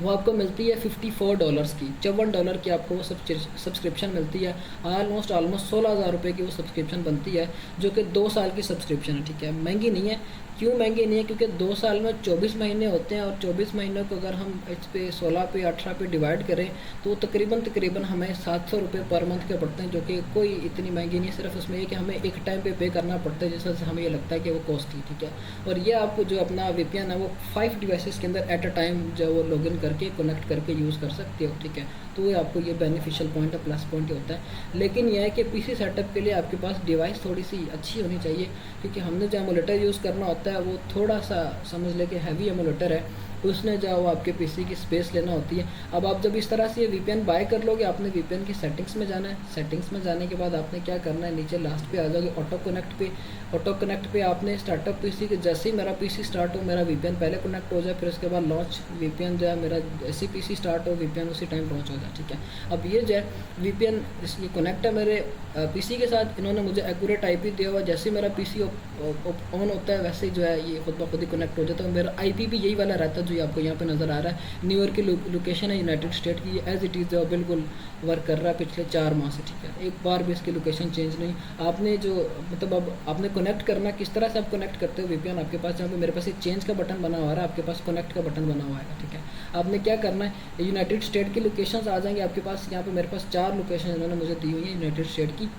वो आपको मिलती है $54 की, $54 की आपको वो सब्सक्रिप्शन मिलती है। ऑलमोस्ट 16,000 रुपये की वो सब्सक्रिप्शन बनती है, जो कि 2 साल की सब्सक्रिप्शन है। ठीक है, महंगी नहीं है। क्यों महंगी नहीं है? क्योंकि 2 साल में 24 महीने होते हैं, और 24 महीनों को अगर हम इस पे 16 पे 18 पे डिवाइड करें तो तकरीबन हमें 700 रुपये पर मंथ के पड़ते हैं, जो कि कोई इतनी महंगी नहीं है। सिर्फ उसमें ये कि हमें एक टाइम पे करना पड़ता है, जिस वजह से हमें ये लगता है कि वो कॉस्टली। ठीक है, और ये आपको जो अपना VPN है वो 5 डिवाइसेस के अंदर एट अ टाइम जो वो लॉगिन करके कनेक्ट करके यूज़ कर सकते हो। ठीक है, तो ये आपको ये बेनिफिशियल पॉइंट है, प्लस पॉइंट होता है। लेकिन यह है कि पीसी सेटअप के लिए आपके पास डिवाइस थोड़ी सी अच्छी होनी चाहिए, क्योंकि हमने जो एमुलेटर यूज़ करना होता है वो थोड़ा सा समझ ले कि हैवी एमुलेटर है, उसने जो वो आपके पीसी की स्पेस लेना होती है। अब आप जब इस तरह से ये VPN बाय कर लोगे, आपने VPN की सेटिंग्स में जाना है। सेटिंग्स में जाने के बाद आपने क्या करना है, नीचे लास्ट पे आ जाओगे ऑटो कनेक्ट पे। ऑटो कनेक्ट पे आपने स्टार्टअप पीसी के जैसे ही मेरा पीसी स्टार्ट हो, मेरा VPN पहले कनेक्ट हो जाए, फिर उसके बाद लॉन्च VPN जो है मेरा जैसे पीसी स्टार्ट हो VPN उसी टाइम लॉन्च हो जाए। ठीक है, अब ये जो है VPN ये कनेक्ट है मेरे पीसी के साथ। इन्होंने मुझे एक्यूरेट IP दिया हुआ, जैसे मेरा पीसी ऑन होता है वैसे ही जो है ये खुद ब खुद ही कनेक्ट हो जाता है। मेरा IP भी यही वाला रहता है जो आपको यहाँ पे नज़र आ रहा है। न्यूयॉर्क की लोकेशन है यूनाइटेड स्टेट की, एज इट इज़ जो बिल्कुल वर्क कर रहा है पिछले 4 माह से। ठीक है, एक बार भी इसकी लोकेशन चेंज नहीं। आपने जो मतलब अब आपने कनेक्ट करना, किस तरह से आप कनेक्ट करते हो VPN आपके पास, जहाँ पे मेरे पास एक चेंज का बटन बना हुआ है, आपके पास कनेक्ट का बटन बना हुआ है। ठीक है, आपने क्या करना है, यूनाइटेड स्टेट की लोकेशंस आ जाएंगे आपके पास। यहाँ पे मेरे पास 4 लोकेशन इन्होंने मुझे दी हुई है यूनाइटेड स्टेट की।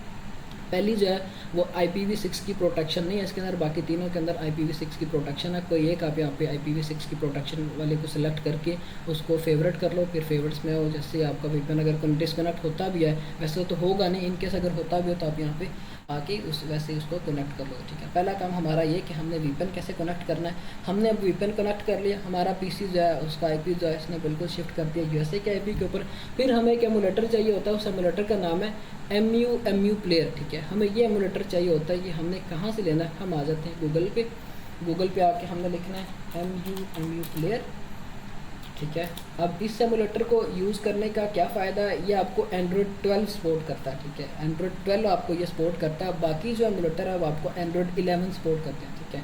पहली जो है वो IPv6 की प्रोटेक्शन नहीं है इसके अंदर, बाकी तीनों के अंदर IPv6 की प्रोटेक्शन है। कोई एक आप यहाँ पे IPv6 की प्रोटेक्शन वाले को सिलेक्ट करके उसको फेवरेट कर लो, फिर फेवरेट्स में हो। जैसे आपका VPN अगर डिसकनेक्ट होता भी है, वैसे तो होगा नहीं, इनकेस अगर होता भी हो तो आप यहाँ पे आके उस वैसे उसको कनेक्ट कर लो। ठीक है, पहला काम हमारा ये कि हमने VPN कैसे कनेक्ट करना है। हमने अब VPN कनेक्ट कर लिया, हमारा पीसी जो है उसका IP जो है इसने बिल्कुल शिफ्ट कर दिया USA के IP के ऊपर। फिर हमें एक एमुलेटर चाहिए होता है, उस एमुलेटर का नाम है MU प्लेयर। ठीक है, हमें ये एमुलेटर चाहिए होता है। ये हमने कहाँ से लेना है, हम आ जाते हैं गूगल पे आके हमने लिखना है MU प्लेयर। ठीक है, अब इस एमुलेटर को यूज़ करने का क्या फ़ायदा है, ये आपको Android 12 सपोर्ट करता है। ठीक है, Android 12 आपको ये सपोर्ट करता है। बाकी जो एमुलेटर है वो आपको Android 11 सपोर्ट करते हैं। ठीक है,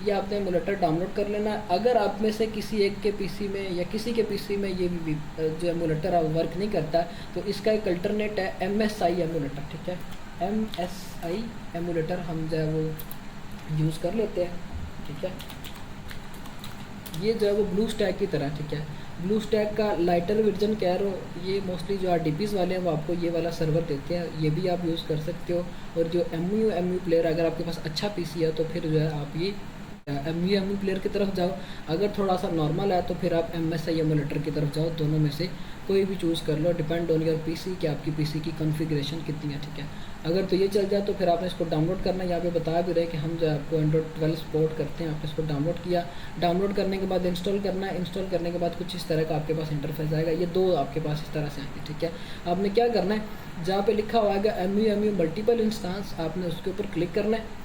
ये आपने एमुलेटर डाउनलोड कर लेना है। अगर आप में से किसी एक के पीसी में या किसी के पीसी में ये जो एमुलेटर है वो वर्क नहीं करता, तो इसका एक अल्टरनेट है MSI एमुलेटर। ठीक है, MSI एमुलेटर हम जो है वो यूज़ कर लेते हैं। ठीक है, ये जो है वो ब्लू स्टैक की तरह। ठीक है, ब्लू स्टैक का लाइटर वर्जन कह रहे हो, ये मोस्टली जो RDPs वाले हैं वो आपको ये वाला सर्वर देते हैं, ये भी आप यूज़ कर सकते हो। और जो MU प्लेयर, अगर आपके पास अच्छा पीसी है तो फिर जो है आप ये MU प्लेयर की तरफ जाओ। अगर थोड़ा सा नॉर्मल है तो फिर आप MSI एमुलेटर की तरफ जाओ। दोनों में से कोई भी चूज़ कर लो, डिपेंड ऑन योर पीसी कि आपकी पीसी की कॉन्फ़िगरेशन कितनी है। ठीक है, अगर तो ये चल जाए तो फिर आपने इसको डाउनलोड करना है। यहाँ पे बता भी रहे कि हम जो आपको Android 12 सपोर्ट करते हैं। आपने इसको डाउनलोड किया, डाउनलोड करने के बाद इंस्टॉल करना है। इंस्टॉल करने के बाद कुछ इस तरह का आपके पास इंटरफेस आएगा, ये 2 आपके पास इस तरह से आएंगे। ठीक है, आपने क्या करना है, जहाँ पे लिखा हुआ है MU मल्टीपल इंस्टांस, आपने उसके ऊपर क्लिक करना है।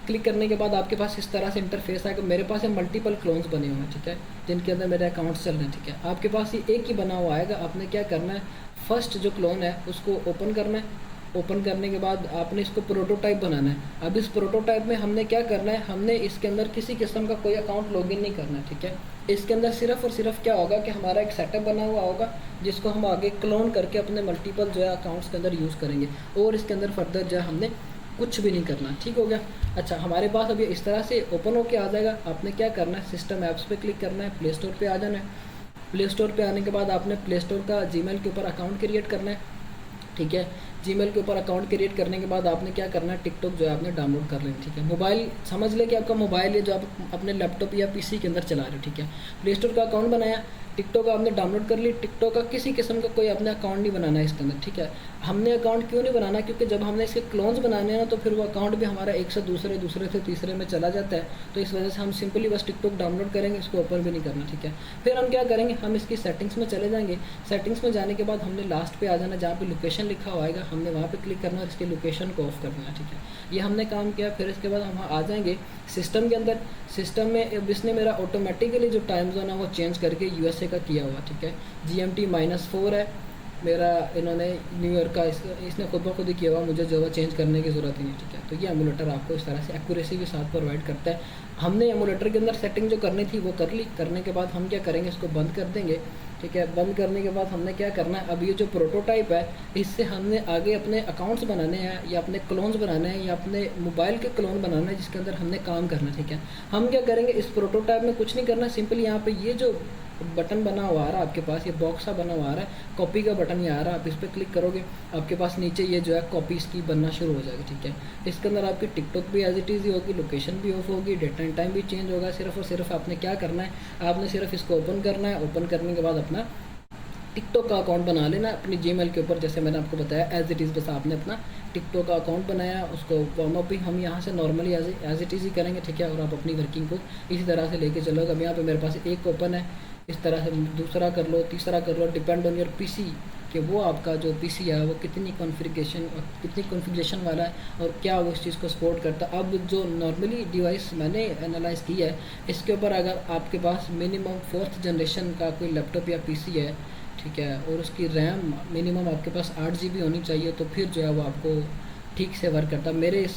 क्लिक करने के बाद आपके पास इस तरह से इंटरफेस आएगा। मेरे पास है मल्टीपल क्लोन्स बने हुए हैं, ठीक है, जिनके अंदर मेरे अकाउंट्स चल रहे हैं, ठीक है। आपके पास ये एक ही बना हुआ आएगा। आपने क्या करना है, फर्स्ट जो क्लोन है उसको ओपन करना है। ओपन करने के बाद आपने इसको प्रोटोटाइप बनाना है। अब इस प्रोटोटाइप में हमने क्या करना है, हमने इसके अंदर किसी किस्म का कोई अकाउंट लॉगिन नहीं करना है, ठीक है। इसके अंदर सिर्फ और सिर्फ क्या होगा कि हमारा एक सेटअप बना हुआ होगा जिसको हम आगे क्लोन करके अपने मल्टीपल जो है अकाउंट्स के अंदर यूज़ करेंगे, और इसके अंदर फर्दर जो है हमने कुछ भी नहीं करना, ठीक हो गया। अच्छा, हमारे पास अभी इस तरह से ओपन होके आ जाएगा। आपने क्या करना है, सिस्टम ऐप्स पे क्लिक करना है, प्ले स्टोर पे आ जाना है। प्ले स्टोर पे आने के बाद आपने प्ले स्टोर का जीमेल के ऊपर अकाउंट क्रिएट करना है, ठीक है। जीमेल के ऊपर अकाउंट क्रिएट करने के बाद आपने क्या करना है, टिकटॉक जो है आपने डाउनलोड कर लेना, ठीक है। मोबाइल समझ ले कि आपका मोबाइल है जो आप अपने लैपटॉप या पीसी के अंदर चला रहे हो, ठीक है। प्ले स्टोर का अकाउंट बनाया, टिकटॉक आपने डाउनलोड कर ली। टिकटॉक का किसी किस्म का कोई अपना अकाउंट नहीं बनाना है इसके अंदर, ठीक है। हमने अकाउंट क्यों नहीं बनाना, क्योंकि जब हमने इसके क्लोन्स बनाने हैं ना तो फिर वो अकाउंट भी हमारा एक से दूसरे, दूसरे से तीसरे में चला जाता है। तो इस वजह से हम सिंपली बस टिकटॉक डाउनलोड करेंगे, इसको ओपन भी नहीं करना, ठीक है। फिर हम क्या करेंगे, हम इसकी सेटिंग्स में चले जाएंगे। सेटिंग्स में जाने के बाद हमने लास्ट पे आ जाना, जहाँ पे लोकेशन लिखा हुआ आएगा, हमने वहाँ पे क्लिक करना और इसकी लोकेशन को ऑफ कर देना, ठीक है। ये हमने काम किया। फिर इसके बाद हम आ जाएंगे सिस्टम के अंदर। सिस्टम में अब इसने मेरा ऑटोमेटिकली जो टाइम जोन है वो चेंज करके यूएसए का किया हुआ, ठीक है। GMT -4 है मेरा, इन्होंने न्यूयॉर्क का इसने खुद ब खुद ही किया हुआ, मुझे जो है चेंज करने की ज़रूरत ही नहीं, ठीक है। तो ये एमुलेटर आपको इस तरह से एक्यूरेसी के साथ प्रोवाइड करता है। हमने एमुलेटर के अंदर सेटिंग जो करनी थी वो कर ली। करने के बाद हम क्या करेंगे, इसको बंद कर देंगे, ठीक है। बंद करने के बाद हमने क्या करना है, अब ये जो प्रोटोटाइप है इससे हमने आगे अपने अकाउंट्स बनाने हैं या अपने क्लोन्स बनाने हैं या अपने मोबाइल के क्लोन बनाना है जिसके अंदर हमने काम करना है, ठीक है। हम क्या करेंगे, इस प्रोटोटाइप में कुछ नहीं करना, सिंपली यहाँ पे ये जो बटन बना हुआ आ रहा है आपके पास, ये बॉक्स सा बना हुआ आ रहा है, कॉपी का बटन ये आ रहा है, आप इस पर क्लिक करोगे आपके पास नीचे ये जो है कॉपी इसकी बनना शुरू हो जाएगी, ठीक है। इसके अंदर आपकी टिकटॉक भी एज इट इज़ ही होगी, लोकेशन भी ऑफ होगी, डेट एंड टाइम भी चेंज होगा। सिर्फ और सिर्फ आपने क्या करना है, आपने सिर्फ इसको ओपन करना है। ओपन करने के बाद अपना टिकटॉक का अकाउंट बना लेना अपनी जीमेल के ऊपर, जैसे मैंने आपको बताया एज इट इज़। बस आपने अपना टिकटॉक का अकाउंट बनाया, उसको वार्म अप भी हम यहाँ से नॉर्मली एज इट इज़ ही करेंगे, ठीक है। और आप अपनी वर्किंग को इसी तरह से लेके चलोगे। अब यहाँ पे मेरे पास एक ओपन है, इस तरह से दूसरा कर लो, तीसरा कर लो, डिपेंड ऑन योर पीसी कि वो आपका जो पीसी है वो कितनी कॉन्फ़िगरेशन वाला है और क्या वो इस चीज़ को सपोर्ट करता है। अब जो नॉर्मली डिवाइस मैंने एनालाइज़ की है इसके ऊपर, अगर आपके पास मिनिमम 4th जनरेशन का कोई लैपटॉप या पीसी है, ठीक है, और उसकी रैम मिनिमम आपके पास 8 GB होनी चाहिए, तो फिर जो है वो आपको ठीक से वर्क करता है। मेरे इस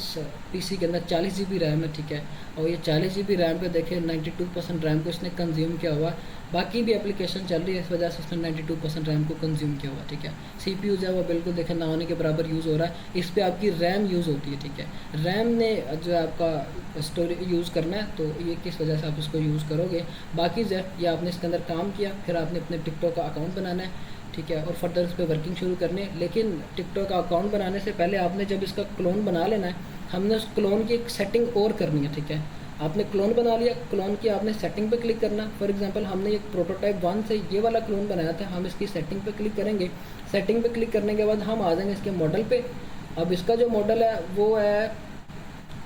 पीसी के अंदर 40 GB रैम है, ठीक है, और ये 40 GB रैम पे देखे 92% रैम को इसने कंज्यूम किया हुआ। बाकी भी एप्लीकेशन चल रही है, इस वजह से उसने 92% रैम को कंज्यूम किया हुआ, ठीक है। CPU जो है वो बिल्कुल देखें ना होने के बराबर यूज़ हो रहा है। इस पर आपकी रैम यूज़ होती है, ठीक है। रैम ने जो है आपका स्टोरेज यूज़ करना है, तो ये किस वजह से आप इसको यूज़ करोगे। बाकी जो है ये आपने इसके अंदर काम किया, फिर आपने अपने टिकटॉक का अकाउंट बनाना है, ठीक है, और फर्दर इस पर वर्किंग शुरू करनी है। लेकिन टिकटॉक का अकाउंट बनाने से पहले आपने जब इसका क्लोन बना लेना है, हमने उस क्लोन की एक सेटिंग और करनी है, ठीक है। आपने क्लोन बना लिया, क्लोन की आपने सेटिंग पे क्लिक करना। फॉर एग्जांपल हमने एक प्रोटोटाइप 1 से ये वाला क्लोन बनाया था, हम इसकी सेटिंग पे क्लिक करेंगे। सेटिंग पे क्लिक करने के बाद हम आ जाएंगे इसके मॉडल पे। अब इसका जो मॉडल है वो है,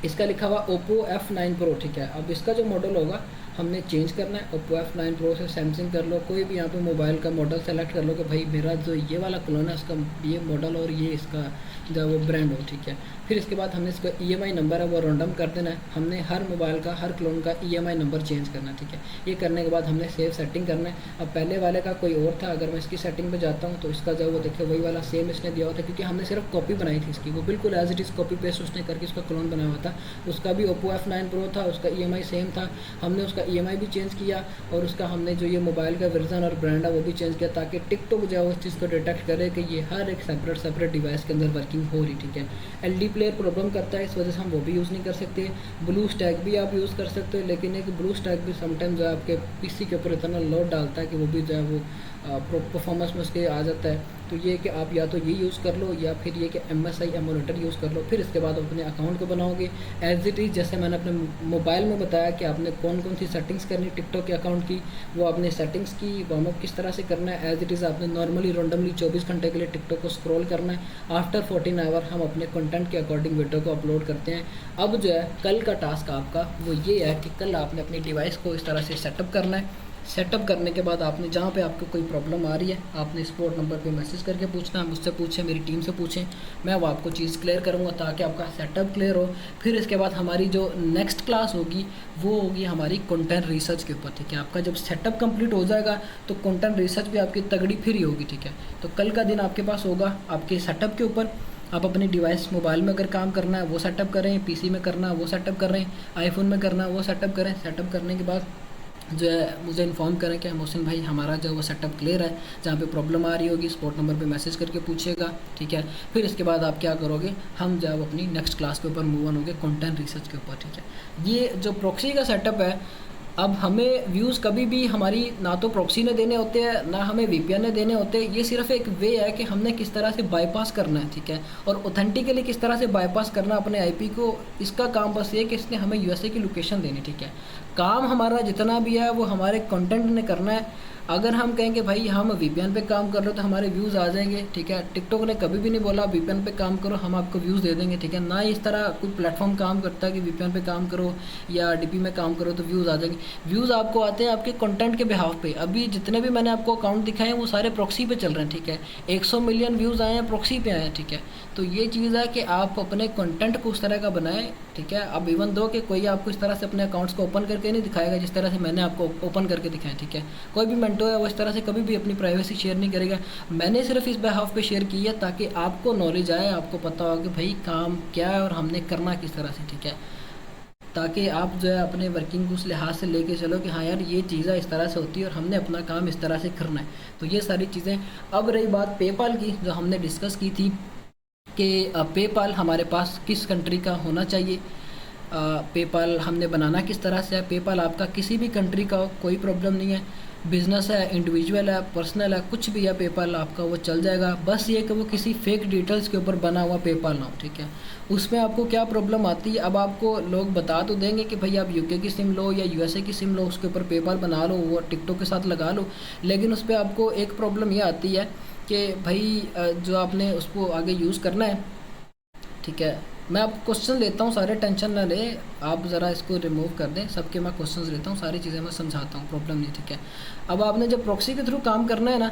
इसका लिखा हुआ Oppo F9 Pro, ठीक है। अब इसका जो मॉडल होगा हमने चेंज करना है। Oppo F9 Pro से सैमसंग कर लो, कोई भी यहाँ पे मोबाइल का मॉडल सेलेक्ट कर लो कि भाई मेरा जो ये वाला क्लोन है उसका ये मॉडल और ये इसका जो वो ब्रांड हो, ठीक है। फिर इसके बाद हमने इसका EMI नंबर है वो रैंडम कर देना है। हमने हर मोबाइल का, हर क्लोन का EMI नंबर चेंज करना है, ठीक है। ये करने के बाद हमने सेव सेटिंग करना है। अब पहले वाले का कोई और था, अगर मैं इसकी सेटिंग पे जाता हूँ तो इसका जो वो देखिए वही वाला सेम इसने दिया हुआ था, क्योंकि हमने सिर्फ कॉपी बनाई थी इसकी, वो बिल्कुल as it is copy paste उसने करके इसका क्लोन बनाया हुआ था। उसका भी Oppo F9 Pro था, उसका EMI सेम था। हमने उसका EMI भी चेंज किया और उसका हमने जो ये मोबाइल का वर्जन और ब्रांड है वो भी चेंज किया, ताकि टिकटॉक जो है उस चीज़ को डिटेक्ट करे कि ये हर एक सेपरेट डिवाइस के अंदर वर्किंग हो रही, ठीक है। LD प्लेयर प्रॉब्लम करता है, इस वजह से हम वो भी यूज़ नहीं कर सकते। ब्लू स्टैक भी आप यूज़ कर सकते हो, लेकिन एक ब्लू स्टैक भी समटाइम जो है आपके पीसी के ऊपर इतना लोड डालता है कि वो भी जो है वो परफॉर्मेंस में उसके आ जाता है। तो ये कि आप या तो ये यूज़ कर लो या फिर ये कि MSI एमुलेटर यूज़ कर लो। फिर इसके बाद अपने अकाउंट को बनाओगे एज इट इज़, जैसे मैंने अपने मोबाइल में बताया कि आपने कौन कौन सी सेटिंग्स करनी टिकटॉक के अकाउंट की, वो आपने सेटिंग्स की वार्म अप किस तरह से करना है। एज इट इज़ आपने नॉर्मली रैंडमली 24 घंटे के लिए टिकटॉक को स्क्रॉल करना है। आफ्टर 14 आवर हम अपने कंटेंट के अकॉर्डिंग वीडियो को अपलोड करते हैं। अब जो है कल का टास्क आपका वो ये है कि कल आपने अपनी डिवाइस को इस तरह से सेटअप करना है। सेटअप करने के बाद आपने जहाँ पे आपको कोई प्रॉब्लम आ रही है, आपने सपोर्ट नंबर पे मैसेज करके पूछना है, मुझसे पूछें, मेरी टीम से पूछें, मैं वो आपको चीज़ क्लियर करूँगा ताकि आपका सेटअप क्लियर हो। फिर इसके बाद हमारी जो नेक्स्ट क्लास होगी वो होगी हमारी कंटेंट रिसर्च के ऊपर, ठीक है। आपका जब सेटअप कंप्लीट हो जाएगा तो कंटेंट रिसर्च भी आपकी तगड़ी फिर ही होगी, ठीक है। तो कल का दिन आपके पास होगा आपके सेटअप के ऊपर। आप अपनी डिवाइस मोबाइल में अगर काम करना है वो सेटअप करें, पीसी में करना है वो सेटअप करें, आईफोन में करना है वो सेटअप करें। सेटअप करने के बाद जो है मुझे इन्फॉर्म करें कि मोहसिन भाई हमारा जो है वो सेटअप क्लियर है, जहाँ पे प्रॉब्लम आ रही होगी सपोर्ट नंबर पे मैसेज करके पूछिएगा, ठीक है। फिर इसके बाद आप क्या करोगे, हम जो है वो अपनी नेक्स्ट क्लास के ऊपर मूव ऑन होंगे कंटेंट रिसर्च के ऊपर, ठीक है। ये जो प्रॉक्सी का सेटअप है, अब हमें व्यूज़ कभी भी हमारी ना तो प्रॉक्सी ने देने होते हैं ना हमें वीपीएन ने देने होते हैं। ये सिर्फ एक वे है कि हमने किस तरह से बाईपास करना है, ठीक है, और ऑथेंटिकली किस तरह से बाईपास करना अपने आईपी को। इसका काम बस ये कि इसने हमें यूएसए की लोकेशन देनी, ठीक है। काम हमारा जितना भी है वो हमारे कंटेंट ने करना है। अगर हम कहेंगे भाई हम वीपीएन पे काम कर रहे हो तो हमारे व्यूज़ आ जाएंगे, ठीक है। टिकटॉक ने कभी भी नहीं बोला वीपीएन पे काम करो हम आपको व्यूज़ दे देंगे, ठीक है। ना इस तरह कोई प्लेटफॉर्म काम करता है कि वीपीएन पे काम करो या डीपी में काम करो तो व्यूज़ आ जाएंगे। व्यूज़ आपको आते हैं आपके कंटेंट के बिहाफ पे। अभी जितने भी मैंने आपको अकाउंट दिखाए हैं वो सारे प्रॉक्सी पे चल रहे हैं, ठीक है। 100 मिलियन व्यूज़ आए हैं प्रॉक्सी पे आए हैं, ठीक है। तो ये चीज़ है कि आप अपने कंटेंट को उस तरह का बनाएं, ठीक है। अब इवन दो कि कोई आपको इस तरह से अपने अकाउंट्स को ओपन करके नहीं दिखाएगा जिस तरह से मैंने आपको ओपन करके दिखाया, ठीक है। कोई भी मेंटो है वो इस तरह से कभी भी अपनी प्राइवेसी शेयर नहीं करेगा। मैंने सिर्फ इस बिहाफ पे शेयर की है ताकि आपको नॉलेज आए, आपको पता हो कि भाई काम क्या है और हमने करना किस तरह से, ठीक है। ताकि आप जो है अपने वर्किंग को उस लिहाज से लेके चलो कि हाँ यार ये चीज़ें इस तरह से होती है और हमने अपना काम इस तरह से करना है। तो ये सारी चीज़ें। अब रही बात पेपाल की, जो हमने डिस्कस की थी कि पेपाल हमारे पास किस कंट्री का होना चाहिए, पेपाल हमने बनाना किस तरह से है। पेपाल आपका किसी भी कंट्री का हो कोई प्रॉब्लम नहीं है, बिज़नेस है, इंडिविजुअल है, पर्सनल है, कुछ भी है, पेपाल आपका वो चल जाएगा। बस ये कि वो किसी फेक डिटेल्स के ऊपर बना हुआ पेपाल ना हो, ठीक है। उसमें आपको क्या प्रॉब्लम आती है, अब आपको लोग बता तो देंगे कि भाई आप यूके की सिम लो या यूएसए की सिम लो, उसके ऊपर पेपाल बना लो, वो टिकटॉक के साथ लगा लो। लेकिन उस पर आपको एक प्रॉब्लम ये आती है कि भाई जो आपने उसको आगे यूज़ करना है, ठीक है। मैं आपको क्वेश्चन लेता हूँ, सारे टेंशन ना ले, आप ज़रा इसको रिमूव कर दें। सबके मैं क्वेश्चंस लेता हूँ, सारी चीज़ें मैं समझाता हूँ, प्रॉब्लम नहीं, ठीक है। अब आपने जब प्रॉक्सी के थ्रू काम करना है ना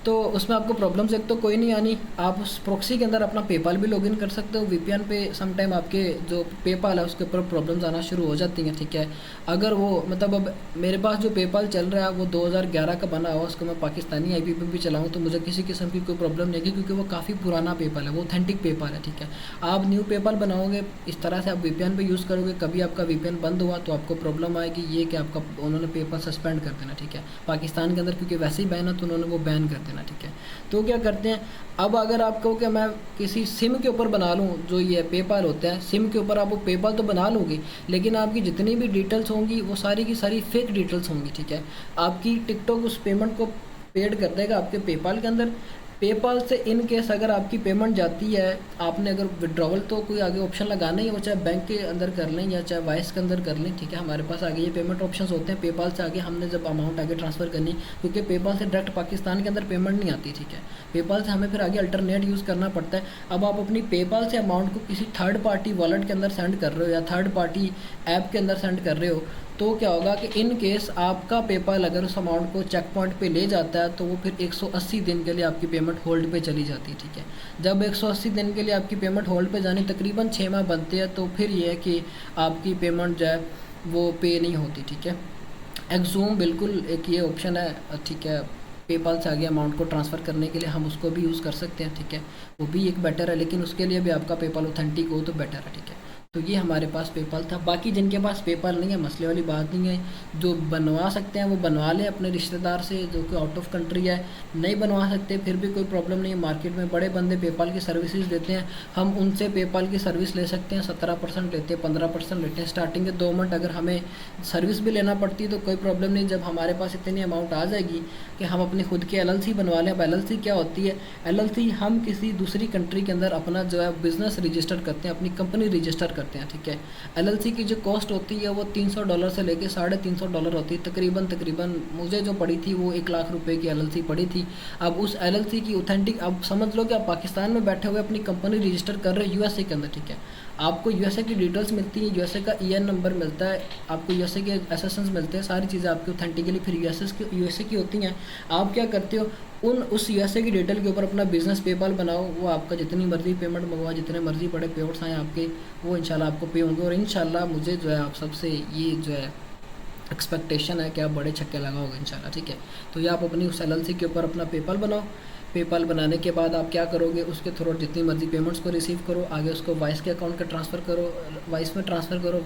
तो उसमें आपको प्रॉब्लम्स एक तो कोई नहीं आनी। आप उस प्रॉक्सी के अंदर अपना पेपाल भी लॉगिन कर सकते हो। वीपीएन पे सम टाइम आपके जो पेपाल है उसके ऊपर प्रॉब्लम्स आना शुरू हो जाती हैं, ठीक है। अगर वो मतलब अब मेरे पास जो पेपाल चल रहा है वो 2011 का बना हुआ, उसको मैं पाकिस्तानी आईपी पे भी चलाऊँ तो मुझे किसी किस्म की कोई प्रॉब्लम नहीं है क्योंकि वो काफ़ी पुराना पेपाल है, वो ऑथेंटिक पेपाल है, ठीक है। आप न्यू पेपाल बनाओगे इस तरह से आप वीपीएन पे यूज़ करोगे, कभी आपका वीपीएन बंद हुआ तो आपको प्रॉब्लम आएगी ये कि आपका उन्होंने पेपाल सस्पेंड कर देना, ठीक है। पाकिस्तान के अंदर क्योंकि वैसे ही बैन है तो उन्होंने वो बैन कर देना, ठीक है। तो क्या करते हैं, अब अगर आप कहो कि मैं किसी सिम के ऊपर बना लूँ, जो ये पेपाल होता है सिम के ऊपर आप वो पेपाल तो बना लोगे लेकिन आपकी जितनी भी डिटेल्स होंगी वो सारी की सारी फेक डिटेल्स होंगी, ठीक है। आपकी टिकटॉक उस पेमेंट को पेड कर देगा आपके पेपाल के अंदर। पेपाल से इन केस अगर आपकी पेमेंट जाती है, आपने अगर विड्रॉवल तो कोई आगे ऑप्शन लगाना ही है, वो चाहे बैंक के अंदर कर लें या चाहे वाइस के अंदर कर लें, ठीक है। हमारे पास आगे ये पेमेंट ऑप्शंस होते हैं। पेपाल से आगे हमने जब अमाउंट आगे ट्रांसफ़र करनी, क्योंकि पेपाल से डायरेक्ट पाकिस्तान के अंदर पेमेंट नहीं आती, ठीक है। पेपाल से हमें फिर आगे अल्टरनेट यूज़ करना पड़ता है। अब आप अपनी पेपाल से अमाउंट को किसी थर्ड पार्टी वॉलेट के अंदर सेंड कर रहे हो या थर्ड पार्टी ऐप के अंदर सेंड कर रहे हो तो क्या होगा कि इन केस आपका पेपाल अगर उस अमाउंट को चेक पॉइंट पे ले जाता है तो वो फिर 180 दिन के लिए आपकी पेमेंट होल्ड पे चली जाती है, ठीक है। जब 180 दिन के लिए आपकी पेमेंट होल्ड पे जानी तकरीबन 6 माह बनते हैं तो फिर ये है कि आपकी पेमेंट जो है वो पे नहीं होती, ठीक है। एक्जूम बिल्कुल एक ये ऑप्शन है, ठीक है। पेपाल से आगे अमाउंट को ट्रांसफ़र करने के लिए हम उसको भी यूज़ कर सकते हैं, ठीक है। वो भी एक बेटर है लेकिन उसके लिए भी आपका पेपाल ऑथेंटिक हो तो बेटर है, ठीक है। तो ये हमारे पास पेपाल था। बाकी जिनके पास पेपाल नहीं है मसले वाली बात नहीं है, जो बनवा सकते हैं वो बनवा लें अपने रिश्तेदार से जो कि आउट ऑफ कंट्री है। नहीं बनवा सकते फिर भी कोई प्रॉब्लम नहीं है, मार्केट में बड़े बंदे पेपाल की सर्विसेज देते हैं, हम उनसे पेपाल की सर्विस ले सकते हैं। 17% लेते हैं, 15% लेते हैं स्टार्टिंग के 2 मंथ। अगर हमें सर्विस भी लेना पड़ती है तो कोई प्रॉब्लम नहीं, जब हमारे पास इतनी अमाउंट आ जाएगी कि हम अपनी खुद की LLC बनवा लें। अब LLC क्या होती है, LLC हम किसी दूसरी कंट्री के अंदर अपना जो है बिज़नेस रजिस्टर करते हैं, अपनी कंपनी रजिस्टर करते हैं, ठीक है। LLC की जो कॉस्ट होती है वो $300 से लेके $350 होती है तकरीबन मुझे जो पड़ी थी वो 1 लाख रुपए की LLC पड़ी थी। अब उस LLC की ऑथेंटिक, अब समझ लो कि आप पाकिस्तान में बैठे हुए अपनी कंपनी रजिस्टर कर रहे हो यूएसए के अंदर, ठीक है। आपको यूएसए की डिटेल्स मिलती हैं, यूएसए का ईएन नंबर मिलता है, आपको यूएसए के एसएसएन्स मिलते हैं, सारी चीज़ें आपकी ऑथेंटिकली फिर यूएसए की होती हैं। आप क्या करते हो, उस यूएसए की डिटेल के ऊपर अपना बिजनेस पेपाल बनाओ, वो आपका जितनी मर्जी पेमेंट मंगवा, जितने मर्जी बड़े पे आउट्स आए आपके, वो इंशाल्लाह आपको पे होंगे। और इंशाल्लाह मुझे जो है आप सबसे ये जो है एक्सपेक्टेशन है कि आप बड़े छक्के लगाओगे इंशाल्लाह, ठीक है। तो ये आप अपनी उस एलएलसी के ऊपर अपना पेपाल बनाओ। पेपाल बनाने के बाद आप क्या करोगे, उसके थ्रू जितनी मर्जी पेमेंट्स को रिसीव करो, आगे उसको वाइस के अकाउंट का ट्रांसफ़र करो, वाइस में ट्रांसफ़र करो,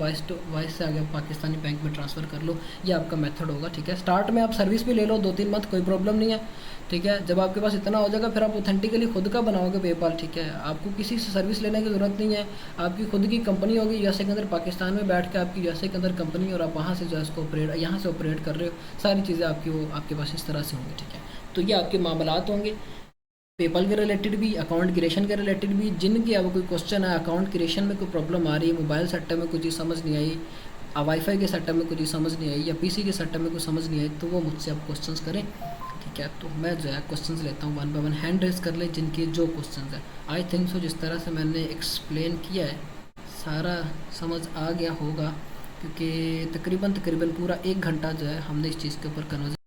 वाइस से आगे पाकिस्तानी बैंक में ट्रांसफ़र कर लो। ये आपका मेथड होगा, ठीक है। स्टार्ट में आप सर्विस भी ले लो 2-3 मंथ, कोई प्रॉब्लम नहीं है, ठीक है। जब आपके पास इतना हो जाएगा फिर आप ऑथेंटिकली खुद का बनाओगे पेपाल, ठीक है। आपको किसी से सर्विस लेने की ज़रूरत नहीं है, आपकी खुद की कंपनी होगी यूएसए के अंदर, पाकिस्तान में बैठ के आपकी यूएसए के अंदर कंपनी, और आप वहाँ से जो है इसको यहाँ से ऑपरेट कर रहे हो, सारी चीज़ें आपकी वो आपके पास इस तरह से होंगी, ठीक है। तो ये आपके मामलात होंगे पेपल के रिलेटेड भी, अकाउंट क्रिएशन के रिलेटेड भी। जिनकी अब कोई क्वेश्चन है, अकाउंट क्रिएशन में कोई प्रॉब्लम आ रही है, मोबाइल सेटअप में कोई चीज़ समझ नहीं आई, वाईफाई के सेटअप में कोई चीज़ समझ नहीं आई, या पीसी के सेटअप में कोई समझ नहीं आई, तो वो मुझसे आप क्वेश्चंस करें, ठीक है। तो मैं जो है क्वेश्चंस लेता हूँ 1 बाय 1, हैंड रेस कर ले जिनके जो क्वेश्चंस हैं। आई थिंक सो जिस तरह से मैंने एक्सप्लेन किया है सारा समझ आ गया होगा, क्योंकि तकरीबन पूरा 1 घंटा जो है हमने इस चीज़ के ऊपर कन्वर्सेशन